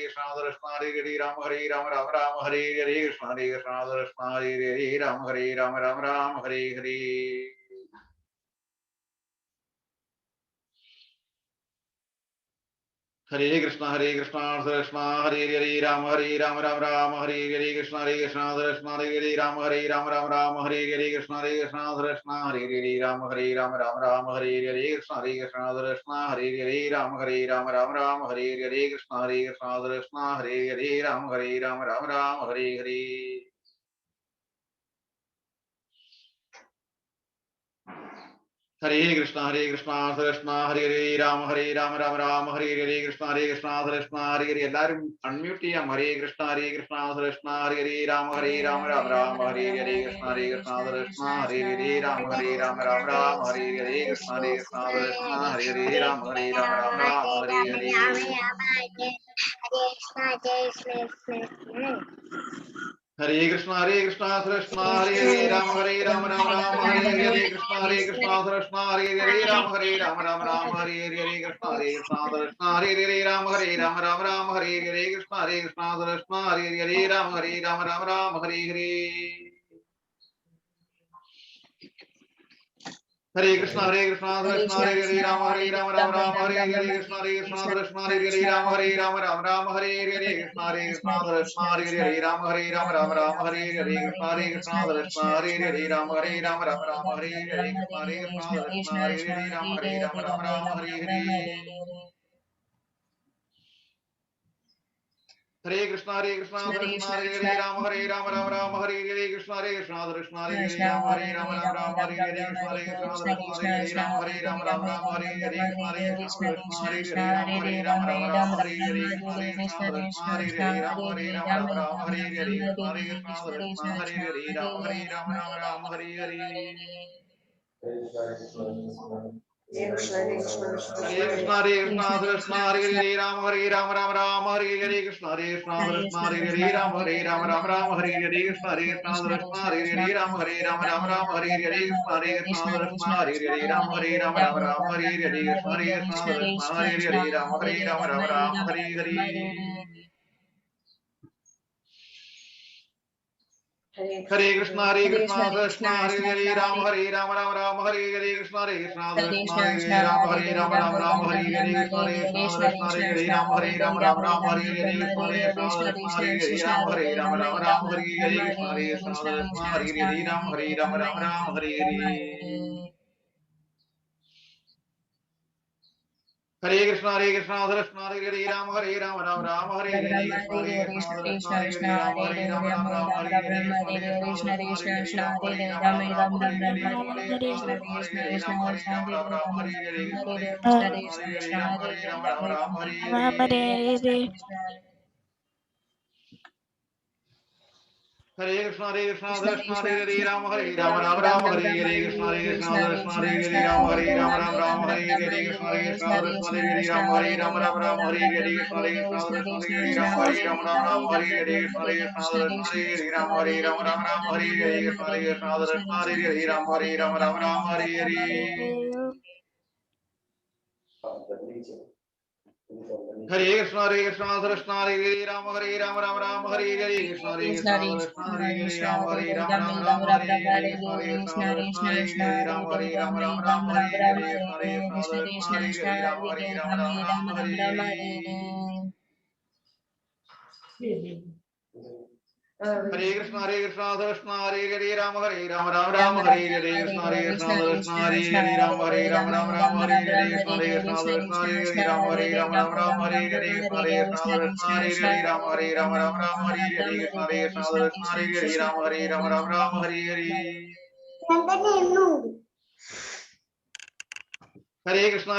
Krishna Krishna Hare Hare Rama Rama Hare Hare Krishna Krishna Hare Hare Rama Rama Hare Hare. Hare Krishna Krishna Hare Hare Rama Rama Hare Hare Krishna Krishna Hare Hare Rama Rama Hare Hare Krishna Krishna Hare Hare Rama Rama Hare Hare Krishna Krishna Hare Hare Rama Rama Hare Hare Krishna Krishna Hare Hare Rama Rama Hare Hare. Hare Krishna Krishna Hare Hare Rama Rama Hare Hare Krishna Krishna Hare ഹരേ. എല്ലാരും അൺമ്യൂട്ട് ചെയ്യാം. ഹരേ കൃഷ്ണ ഹരേ ഹരേ രാമ രാമ ഹരേ ഹരേ കൃഷ്ണ കൃഷ്ണ ഹരേ ഹരേ രാമ രാമ ഹരേ ഹരേ കൃഷ്ണ കൃഷ്ണ ഹരേ ഹരേ രാമ രാമ ഹരേ ഹരേ. ഹരേ കൃഷ്ണ ഹരേ ഹരേ രാമ രാമ ഹരേ ഹരേ കൃഷ്ണ കൃഷ്ണ ഹരേ ഹരേ രാമ രാമ ഹരേ ഹരേ കൃഷ്ണ കൃഷ്ണ ഹരേ ഹരേ രാമ രാമ ഹരേ ഹരേ കൃഷ്ണ കൃഷ്ണ ഹരേ ഹരേ രാമ രാമ ഹരേ ഹരേ. ഹരേ കൃഷ്ണ ഹരേ ഹരേ രാമ രാമ ഹരേ ഹരേ കൃഷ്ണ കൃഷ്ണ ഹരേ ഹരേ രാമ രാമ ഹരേ ഹരേ കൃഷ്ണ കൃഷ്ണ ഹരേ ഹരേ രാമ രാമ ഹരേ ഹരേ കൃഷ്ണ കൃഷ്ണ ഹരേ ഹരേ രാമ രാമ ഹരേ ഹരേ കൃഷ്ണ കൃഷ്ണ ഹരേ ഹരേ രാമ രാമ ഹരേ ഹരേ. ഹരേ കൃഷ്ണ ഹരേ ഹരേ രാമ രാമ ഹരേ ഹരേ കൃഷ്ണ കൃഷ്ണ ഹരേ ഹരേ രാമ രാമ ഹരേ ഹരേ കൃഷ്ണ കൃഷ്ണ ഹരേ ഹരേ രാമ രാമ ഹരേ ഹരേ കൃഷ്ണ കൃഷ്ണ ഹരേ ഹരേ രാമ രാമ ഹരേ ഹരേ കൃഷ്ണ കൃഷ്ണ ഹരേ ഹരേ രാമ രാമ ഹരേ ഹരേ കൃഷ്ണ കൃഷ്ണ ഹരേ ഹരേ രാമ ഹരേ ഹരേ. ഹരേ കൃഷ്ണ ഹരേ ഹരേ രാമ രാമ ഹരേ ഹരേ കൃഷ്ണ കൃഷ്ണ ഹരേ ഹരേ രാമ രാമ ഹരേ ഹരേ കൃഷ്ണ കൃഷ്ണ ഹരേ ഹരേ രാമ രാമ ഹരേ ഹരേ കൃഷ്ണ കൃഷ്ണ ഹരേ ഹരേ രാമ രാമ ഹരേ ഹരേ കൃഷ്ണ കൃഷ്ണ ഹരേ ഹരേ രാമ ഹരേ ഹരേ. ഹരേ കൃഷ്ണ ഹരേ ഹരേ രാമ രാമ ഹരേ ഹരേ കൃഷ്ണ കൃഷ്ണ ഹരേ ഹരേ രാമ രാമ ഹരേ ഹരേ കൃഷ്ണ കൃഷ്ണ ഹരേ ഹരേ രാമ രാമ ഹരേ ഹരേ കൃഷ്ണ കൃഷ്ണ ഹരേ ഹരേ രാമ രാമ ഹരേ ഹരേ കൃഷ്ണ കൃഷ്ണ ഹരേ ഹരേ രാമ രാമ ഹരേ ഹരേ. ഹരേ കൃഷ്ണ ഹരേ ഹരേ രാമ രാമ ഹരേ ഹരേ കൃഷ്ണ കൃഷ്ണ ഹരേ ഹരേ രാമ രാമ ഹരേ ഹരേ കൃഷ്ണ കൃഷ്ണ ഹരേ ഹരേ രാമ രാമ ഹരേ ഹരേ രാമ ഹരേ ഹരേ കൃഷ്ണ ഹരേ ഹരേ രാമ രാമ ഹരേ ഹരേ കൃഷ്ണ കൃഷ്ണ ഹരേ ഹരേ രാമ രാമ ഹരേ ഹരേ കൃഷ്ണ കൃഷ്ണ ഹരേ ഹരേ രാമ രാമ ഹരേ ഹരേ കൃഷ്ണ കൃഷ്ണ ഹരേ ഹരേ രാമ രാമ ഹരേ ഹരേ കൃഷ്ണ കൃഷ്ണ ഹരേ ഹരേ രാമ രാമ ഹരേ ഹരേ കൃഷ്ണ കൃഷ്ണ ഹരേ ഹരേ രാമ രാമ ഹരേ ഹരേ. ഹരേ കൃഷ്ണ ഹരേ ഹരേ രാമ രാമ ഹരേ ഹരേ കൃഷ്ണ കൃഷ്ണ ഹരേ ഹരേ രാമ രാമ ഹരേ ഹരേ കൃഷ്ണ കൃഷ്ണ ഹരേ ഹരേ രാമ രാമ ഹരേ ഹരേ കൃഷ്ണ കൃഷ്ണ ഹരേ ഹരേ രാമ രാമ ഹരേ ഹരേ. ഹരേ കൃഷ്ണ ഹരേ ഹരേ രാമ രാമ ഹരേ ഹരേ കൃഷ്ണ കൃഷ്ണ ഹരേ ഹരേ രാമ രാമ ഹരേ ഹരേ കൃഷ്ണ കൃഷ്ണ ഹരേ ഹരേ രാമ രാമ ഹരേ ഹരേ കൃഷ്ണ കൃഷ്ണ ഹരേ ഹരേ രാമ രാമ ഹരേ ഹരേ കൃഷ്ണ കൃഷ്ണ ഹരേ ഹരേ രാമ രാമ ഹരേ ഹരേ. ഹരേ കൃഷ്ണ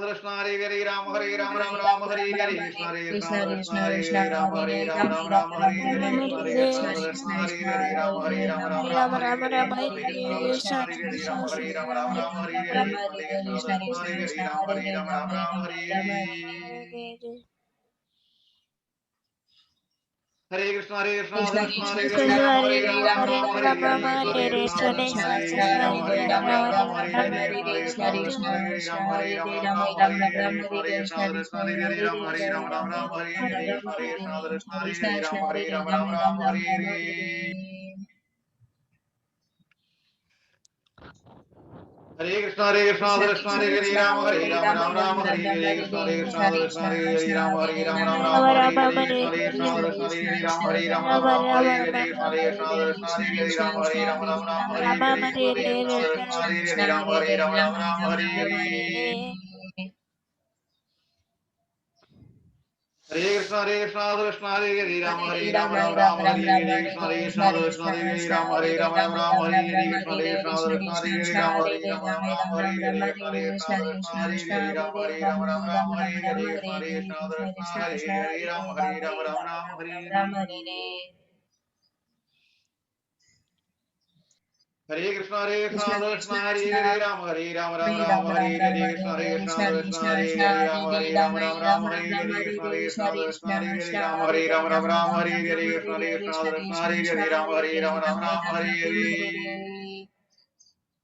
കൃഷ്ണ ഹരേ ഹരേ രാമ രാമ രാമ ഹരേ ഹരേ കൃഷ്ണ കൃഷ്ണ ഹരേ രാമ രാമ രാമ ഹരേ ഹരേ കൃഷ്ണ കൃഷ്ണ ഹരേ ഹരേ രാമ രാമ രാമ ഹരേ ഹരേ കൃഷ്ണ ഹരേ രാമ രാമ ഹരേ ഹരേ കൃഷ്ണ ഹരേ രാമ രാമ ഹരേ ഹരേ ഹരേ കൃഷ്ണ കൃഷ്ണ ഹരേ ഹരേ രാമ രാമ ഹരേ ഹരേ കൃഷ്ണ ഹരേ രാമ രാമ ഹരേ ഹരേ കൃഷ്ണ കൃഷ്ണ ഹരേ രാമ രാമ ഹരേ ഹരേ കൃഷ്ണ കൃഷ്ണ ഹരേ രാമ രാമ ഹരേ ഹരേ കൃഷ്ണ കൃഷ്ണ ഹരേ രാമ രാമ ഹരേ ഹരേ ഹരേ കൃഷ്ണ കൃഷ്ണ ഹരേ ഹരേ രാമ രാമ ഹരേ ഹരേ കൃഷ്ണ കൃഷ്ണ ഹരേ രാമ രാമ ഹരേ ഹരേ കൃഷ്ണ കൃഷ്ണ ഹരേ രാമ രാമ ഹരേ ഹരേ കൃഷ്ണ കൃഷ്ണ ഹരേ രാമ രാമ ഹരേ ഹരേ കൃഷ്ണ ഹരേ രാമ രാമ ഹരേ ഹരേ ഹരേ കൃഷ്ണ കൃഷ്ണ ഹരേ ഹരേ രാമ രാമ ഹരേ ഹരേ കൃഷ്ണ കൃഷ്ണ ഹരേ രാമ രാമ ഹരേ ഹരേ കൃഷ്ണ കൃഷ്ണ ഹരേ രാമ രാമ ഹരേ ഹരേ കൃഷ്ണ കൃഷ്ണ ഹരേ രാമ രാമ ഹരേ ഹരേ കൃഷ്ണ കൃഷ്ണ ഹരേ ഹരേ രാമ രാമ ഹരേ ഹരേ ഹരേ കൃഷ്ണ കൃഷ്ണ ഹരേ ഹരേ രാമ രാമ ഹരേ ഹരേ കൃഷ്ണ കൃഷ്ണ ഹരേ ഹരേ രാമ രാമ ഹരേ ഹരേ കൃഷ്ണ കൃഷ്ണ ഹരേ ഹരേ രാമ രാമ ഹരേ ഹരേ കൃഷ്ണ കൃഷ്ണ ഹരേ ഹരേ രാമ രാമ ഹരേ ഹരേ ഹരേ കൃഷ്ണ കൃഷ്ണ ഹരേ ഹരേ രാമ രാമ ഹരേ ഹരേ കൃഷ്ണ കൃഷ്ണ ഹരേ ഹരേ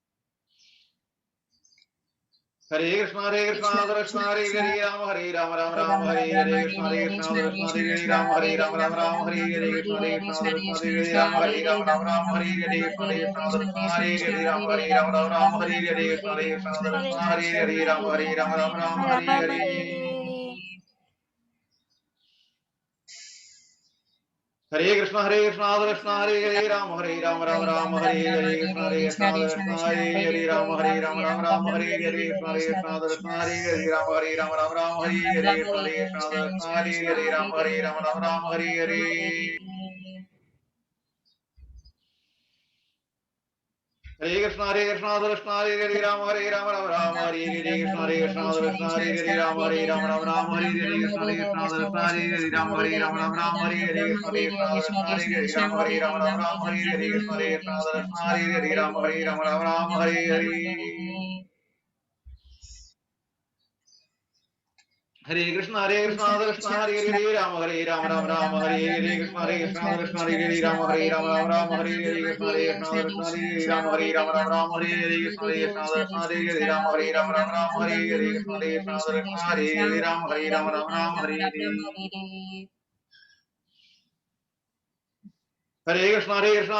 രാമ രാമ ഹരേ ഹരേ കൃഷ്ണ കൃഷ്ണ ഹരേ ഹരേ രാമ രാമ ഹരേ ഹരേ കൃഷ്ണ കൃഷ്ണ ഹരേ ഹരേ രാമ രാമ ഹരേ ഹരേ കൃഷ്ണ കൃഷ്ണ ഹരേ ഹരേ രാമ രാമ ഹരേ ഹരേ ഹരേ കൃഷ്ണ ഹരേ ഹരേ രാമ രാമ ഹരേ ഹരേ കൃഷ്ണ കൃഷ്ണ ഹരേ ഹരേ രാമ രാമ ഹരേ ഹരേ കൃഷ്ണ കൃഷ്ണ ഹരേ ഹരേ രാമ രാമ ഹരേ ഹരേ കൃഷ്ണ കൃഷ്ണ ഹരേ ഹരേ രാമ രാമ ഹരേ ഹരേ ഹരേ കൃഷ്ണ ഹരേ ഹരേ രാമ രാമ ഹരേ ഹരേ കൃഷ്ണ കൃഷ്ണ ഹരേ ഹരേ രാമ രാമ ഹരേ ഹരേ കൃഷ്ണ കൃഷ്ണ ഹരേ ഹരേ രാമ രാമ ഹരേ ഹരേ കൃഷ്ണ കൃഷ്ണ ഹരേ ഹരേ രാമ രാമ ഹരേ ഹരേ കൃഷ്ണ കൃഷ്ണ ഹരേ ഹരേ രാമ രാമ ഹരേ ഹരേ ഹരേ കൃഷ്ണ ഹരേ ഹരേ രാമ രാമ ഹരേ ഹരേ കൃഷ്ണ കൃഷ്ണ ഹരേ ഹരേ രാമ രാമ ഹരേ ഹരേ കൃഷ്ണ കൃഷ്ണ ഹരേ ഹരേ രാമ രാമ ഹരേ ഹരേ കൃഷ്ണ കൃഷ്ണ ഹരേ ഹരേ രാമ രാമ ഹരേ ഹരേ കൃഷ്ണ കൃഷ്ണ ഹരേ ഹരേ രാമ രാമ ഹരേ ഹരേ ഹരേ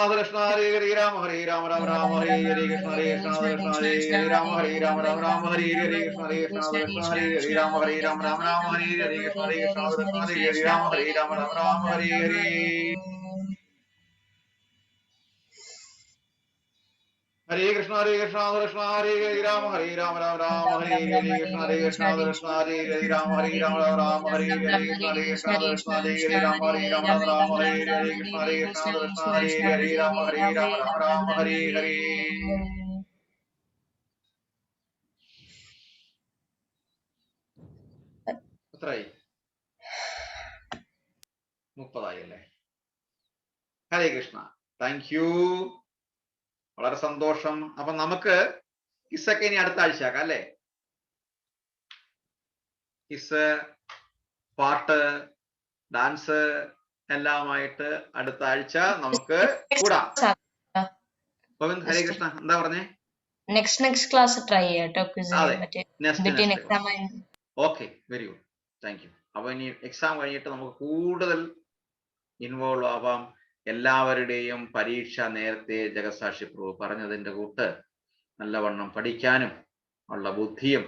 കൃഷ്ണ ഹരേ ഹരേ രാമ രാമ ഹരേ ഹരേ കൃഷ്ണ കൃഷ്ണ ഹരേ ഹരേ രാമ രാമ ഹരേ ഹരേ കൃഷ്ണ കൃഷ്ണ ഹരേ ഹരേ രാമ രാമ ഹരേ ഹരേ കൃഷ്ണ കൃഷ്ണ ഹരേ ഹരേ രാമ രാമ ഹരേ ഹരേ ഹരേ കൃഷ്ണ ഹരേ ഹരേ രാമ രാമ ഹരേ ഹരേ കൃഷ്ണ കൃഷ്ണ ഹരേ ഹരേ രാമ രാമ ഹരേ ഹരേ കൃഷ്ണ കൃഷ്ണ ഹരേ ഹരേ രാമ രാമ ഹരേ ഹരേ കൃഷ്ണ കൃഷ്ണ ഹരേ ഹരേ രാമ രാമ ഹരേ ഹരേ എത്രയായി 30 അല്ലേ? ഹരേ കൃഷ്ണ, താങ്ക് യു, വളരെ സന്തോഷം. അപ്പൊ നമുക്ക് കിസ്സൊക്കെ ഇനി അടുത്ത ആഴ്ച ആക്കാം അല്ലേ? കിസ്, പാട്ട്, ഡാൻസ് എല്ലാമായിട്ട് അടുത്ത ആഴ്ച നമുക്ക് കൂടാം. ഗോവിന്ദ്, ഹരേ കൃഷ്ണ, എന്താ പറഞ്ഞേ? നെക്സ്റ്റ് ക്ലാസ് ട്രൈ ചെയ്യാം. Okay, very good, thank U. അപ്പൊ ഇനി എക്സാം കഴിഞ്ഞിട്ട് നമുക്ക് കൂടുതൽ ഇൻവോൾവ് ആവാം. എല്ലാവരുടെയും പരീക്ഷ നേരത്തെ ജഗസാക്ഷി പ്രഭു പറഞ്ഞതിന്റെ കൂട്ട് നല്ലവണ്ണം പഠിക്കാനും ഉള്ള ബുദ്ധിയും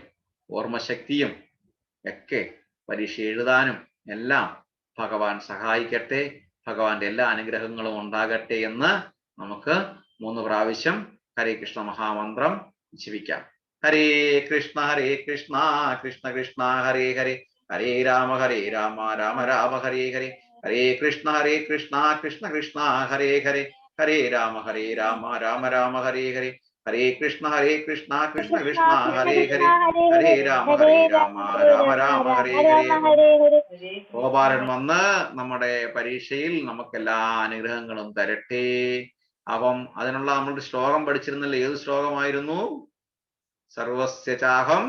ഓർമ്മശക്തിയും ഒക്കെ പരീക്ഷ എഴുതാനും എല്ലാം ഭഗവാൻ സഹായിക്കട്ടെ. ഭഗവാന്റെ എല്ലാ അനുഗ്രഹങ്ങളും ഉണ്ടാകട്ടെ എന്ന് നമുക്ക് 3 പ്രാവശ്യം ഹരേ കൃഷ്ണ മഹാമന്ത്രം ജപിക്കാം. ഹരേ കൃഷ്ണ കൃഷ്ണ കൃഷ്ണ ഹരേ ഹരേ, ഹരേ രാമ രാമ രാമ ഹരേ ഹരേ, ഹരേ കൃഷ്ണ കൃഷ്ണ കൃഷ്ണ ഹരേ ഹരേ, ഹരേ രാമ രാമ രാമ ഹരേ ഹരേ, ഹരേ കൃഷ്ണ കൃഷ്ണ കൃഷ്ണ ഹരേ ഹരേ ഹരേ രാമ രാമ രാമ ഹരേ ഹരേ. ഗോപാലൻ വന്ന് നമ്മുടെ പരീക്ഷയിൽ നമുക്ക് എല്ലാ അനുഗ്രഹങ്ങളും തരട്ടെ. അപ്പം അതിനുള്ള നമ്മൾ ശ്ലോകം പഠിച്ചിരുന്നല്ലോ. ഏത് ശ്ലോകമായിരുന്നു? സർവസ്യ ചാഹം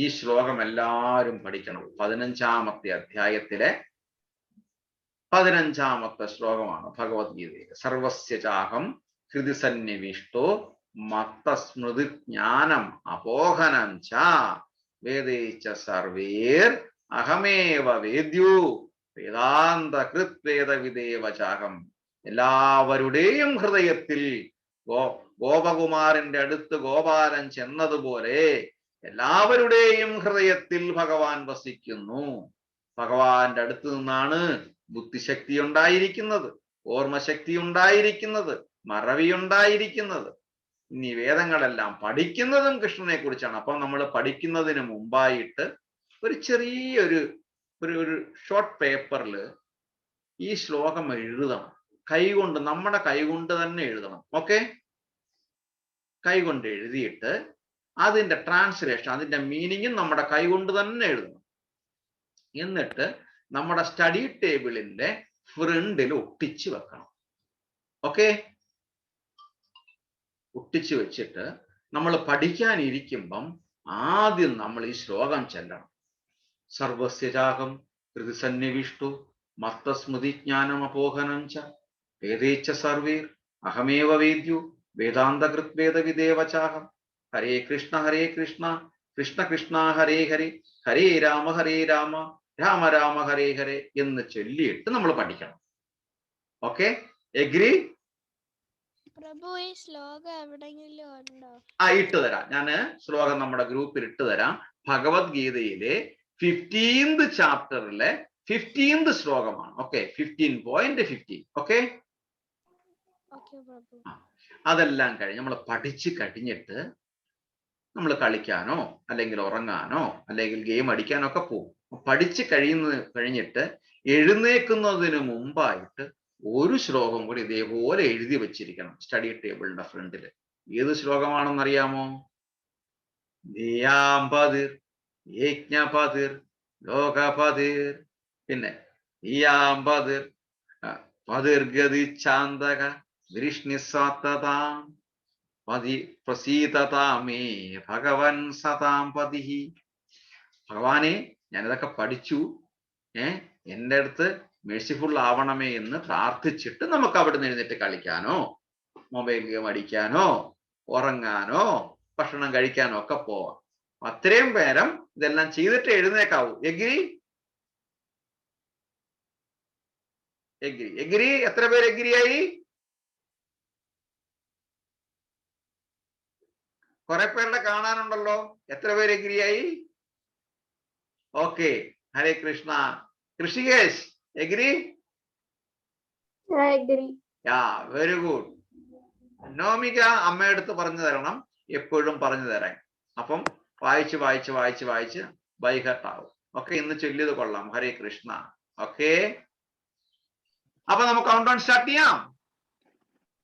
ഈ ശ്ലോകം എല്ലാവരും പഠിക്കണം. 15-ാമത്തെ അധ്യായത്തിലെ 15-ാമത്തെ ശ്ലോകമാണ് ഭഗവത്ഗീതയിലെ. സർവസ്യ ചാഹം ഹൃദി സന്നിവിഷ്ടോ മത്തസ്മൃതി ജ്ഞാനം അപോഹനം ച വേദൈച്ച സർവേർ അഹമേവ വേദ്യോ വേദാന്ത കൃത് വേദവിദേവ ചാഹം. എല്ലാവരുടെയും ഹൃദയത്തിൽ ഗോപകുമാരന്റെ അടുത്ത് ഗോപാലൻ ചെന്നതുപോലെ എല്ലാവരുടെയും ഹൃദയത്തിൽ ഭഗവാൻ വസിക്കുന്നു. ഭഗവാന്റെ അടുത്ത് നിന്നാണ് ബുദ്ധിശക്തി ഉണ്ടായിരിക്കുന്നത്, ഓർമ്മശക്തി ഉണ്ടായിരിക്കുന്നത്, മറവി ഉണ്ടായിരിക്കുന്നത്. ഇനി വേദങ്ങളെല്ലാം പഠിക്കുന്നതും കൃഷ്ണനെ കുറിച്ചാണ്. അപ്പം നമ്മൾ പഠിക്കുന്നതിന് മുമ്പായിട്ട് ഒരു ചെറിയൊരു ഒരു ഷോർട്ട് പേപ്പറിൽ ഈ ശ്ലോകം എഴുതണം. കൈകൊണ്ട്, നമ്മുടെ കൈകൊണ്ട് തന്നെ എഴുതണം. ഓക്കെ, കൈകൊണ്ട് എഴുതിയിട്ട് അതിന്റെ ട്രാൻസ്ലേഷൻ, അതിന്റെ മീനിങ്ങും നമ്മുടെ കൈകൊണ്ട് തന്നെ എഴുതണം. എന്നിട്ട് നമ്മുടെ സ്റ്റഡി ടേബിളിന്റെ ഫ്രണ്ടിൽ ഒട്ടിച്ചു വെക്കണം. ഓക്കെ, ഒട്ടിച്ചു വെച്ചിട്ട് നമ്മൾ പഠിക്കാനിരിക്കുമ്പം ആദ്യം നമ്മൾ ഈ ശ്ലോകം ചെല്ലണം. സർവസ്യ ചാഹം ഹൃദി സന്നിവിഷ്ടു മത്തസ്മൃതി ജ്ഞാനം അപോഹനം ച വേദേച്ച സർവേർ അഹമേവ വേദ്യോ വേദാന്തകൃത് വേദവിദേവ ചാഹം. ഹരേ കൃഷ്ണ കൃഷ്ണ കൃഷ്ണ ഹരേ ഹരേ ഹരേ രാമ രാമ രാമ ഹരേ ഹരേ എന്ന് ചൊല്ലിയിട്ട് നമ്മൾ പഠിക്കണം. Okay, agree? പ്രഭു, ഈ ശ്ലോകം എവിടെയെങ്കിലും ഉണ്ടോ? ഇട്ടുതരാം. ഞാന് ശ്ലോകം നമ്മുടെ ഗ്രൂപ്പിൽ ഇട്ടുതരാം. ഭഗവത്ഗീതയിലെ 15th ചാപ്റ്ററിലെ 15th ശ്ലോകമാണ്. ഓക്കെ, 15.15. ഓക്കെ, അതെല്ലാം കഴിഞ്ഞ് നമ്മൾ പഠിച്ചു കഴിഞ്ഞിട്ട് നമ്മൾ കളിക്കാനോ അല്ലെങ്കിൽ ഉറങ്ങാനോ അല്ലെങ്കിൽ ഗെയിം അടിക്കാനോ ഒക്കെ പോകും. പഠിച്ചു കഴിഞ്ഞിട്ട് എഴുന്നേക്കുന്നതിന് മുമ്പായിട്ട് ഒരു ശ്ലോകം കൂടി ഇതേപോലെ എഴുതി വെച്ചിരിക്കണം സ്റ്റഡി ടേബിളിന്റെ ഫ്രണ്ടിൽ. ഏത് ശ്ലോകമാണെന്നറിയാമോ? ധിയാംപതിർ യജ്ഞപതിർ ലോകപതിർ, പിന്നെ ധിയാംപതിർ പതിർഗതി ചാന്തക വിഷ്ണിസ്വാത്തതാം പതി പ്രസീതതാമേ ഭഗവൻ സതാം പതിഹി. ഭഗവാനെ, ഞാനിതൊക്കെ പഠിച്ചു, എൻ്റെ അടുത്ത് മേഴ്സിഫുൾ ആവണമേ എന്ന് പ്രാർത്ഥിച്ചിട്ട് നമുക്ക് അവിടെ നിന്ന് എഴുന്നേറ്റ് കളിക്കാനോ മൊബൈൽ ഗെയിം അടിക്കാനോ ഉറങ്ങാനോ ഭക്ഷണം കഴിക്കാനോ ഒക്കെ പോവാം. അത്രയും പേരം ഇതെല്ലാം ചെയ്തിട്ട് എഴുന്നേക്കാവൂ. എഗ്രി? എഗ്രി? എത്ര പേര് എഗ്രിയായി? കുറെ പേരുടെ കാണാനുണ്ടല്ലോ. എത്ര പേര് എഗ്രിയായി? Okay, Hare Krishna. Rishikesh, agree? Very good. Nomika അമ്മയടുത്ത് പറഞ്ഞു തരണം, എപ്പോഴും പറഞ്ഞു തരാൻ. അപ്പം വായിച്ച് വായിച്ച് വായിച്ച് വായിച്ച് ബൈഹർട്ട് ആവും. ഓക്കെ, ഇന്ന് ചൊല്ലിയത് കൊള്ളാം. ഹരേ കൃഷ്ണ. ഓക്കെ, അപ്പൊ നമുക്ക് കൗണ്ട് ഡൗൺ സ്റ്റാർട്ട് ചെയ്യാം.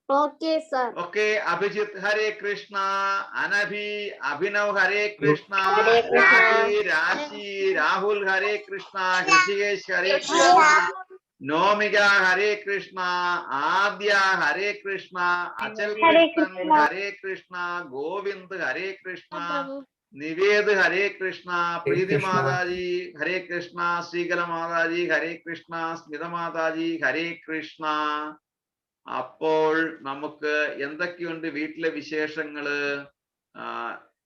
Okay sir. ഓക്കെ, അഭിജിത്ത് ഹരേ കൃഷ്ണ, അനഭി, അഭിനവ് ഹരേ കൃഷ്ണ, രാശി, രാഹുൽ ഹരേ കൃഷ്ണ, ഋഷികേശ് ഹരേ കൃഷ്ണ, നോമിക ഹരേ കൃഷ്ണ, ആദ്യ ഹരേ കൃഷ്ണ, അചൽ കൃഷ്ണൻ ഹരേ കൃഷ്ണ, ഗോവിന്ദ് ഹരേ കൃഷ്ണ, നിവേദ് ഹരേ കൃഷ്ണ, പ്രീതി മാതാജി ഹരേ കൃഷ്ണ, ശ്രീകല മാതാജി ഹരേ കൃഷ്ണ, സ്മിത മാതാജി ഹരേ കൃഷ്ണ. അപ്പോൾ നമുക്ക് എന്തൊക്കെയുണ്ട് വീട്ടിലെ വിശേഷങ്ങള്?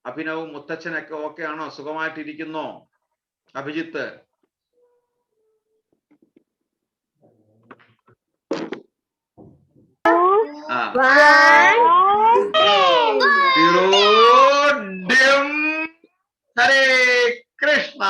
അഭിനവും മുത്തച്ഛനൊക്കെ ഓക്കെ ആണോ? സുഖമായിട്ടിരിക്കുന്നോ? അഭിജിത്ത്? ഹരേ കൃഷ്ണ.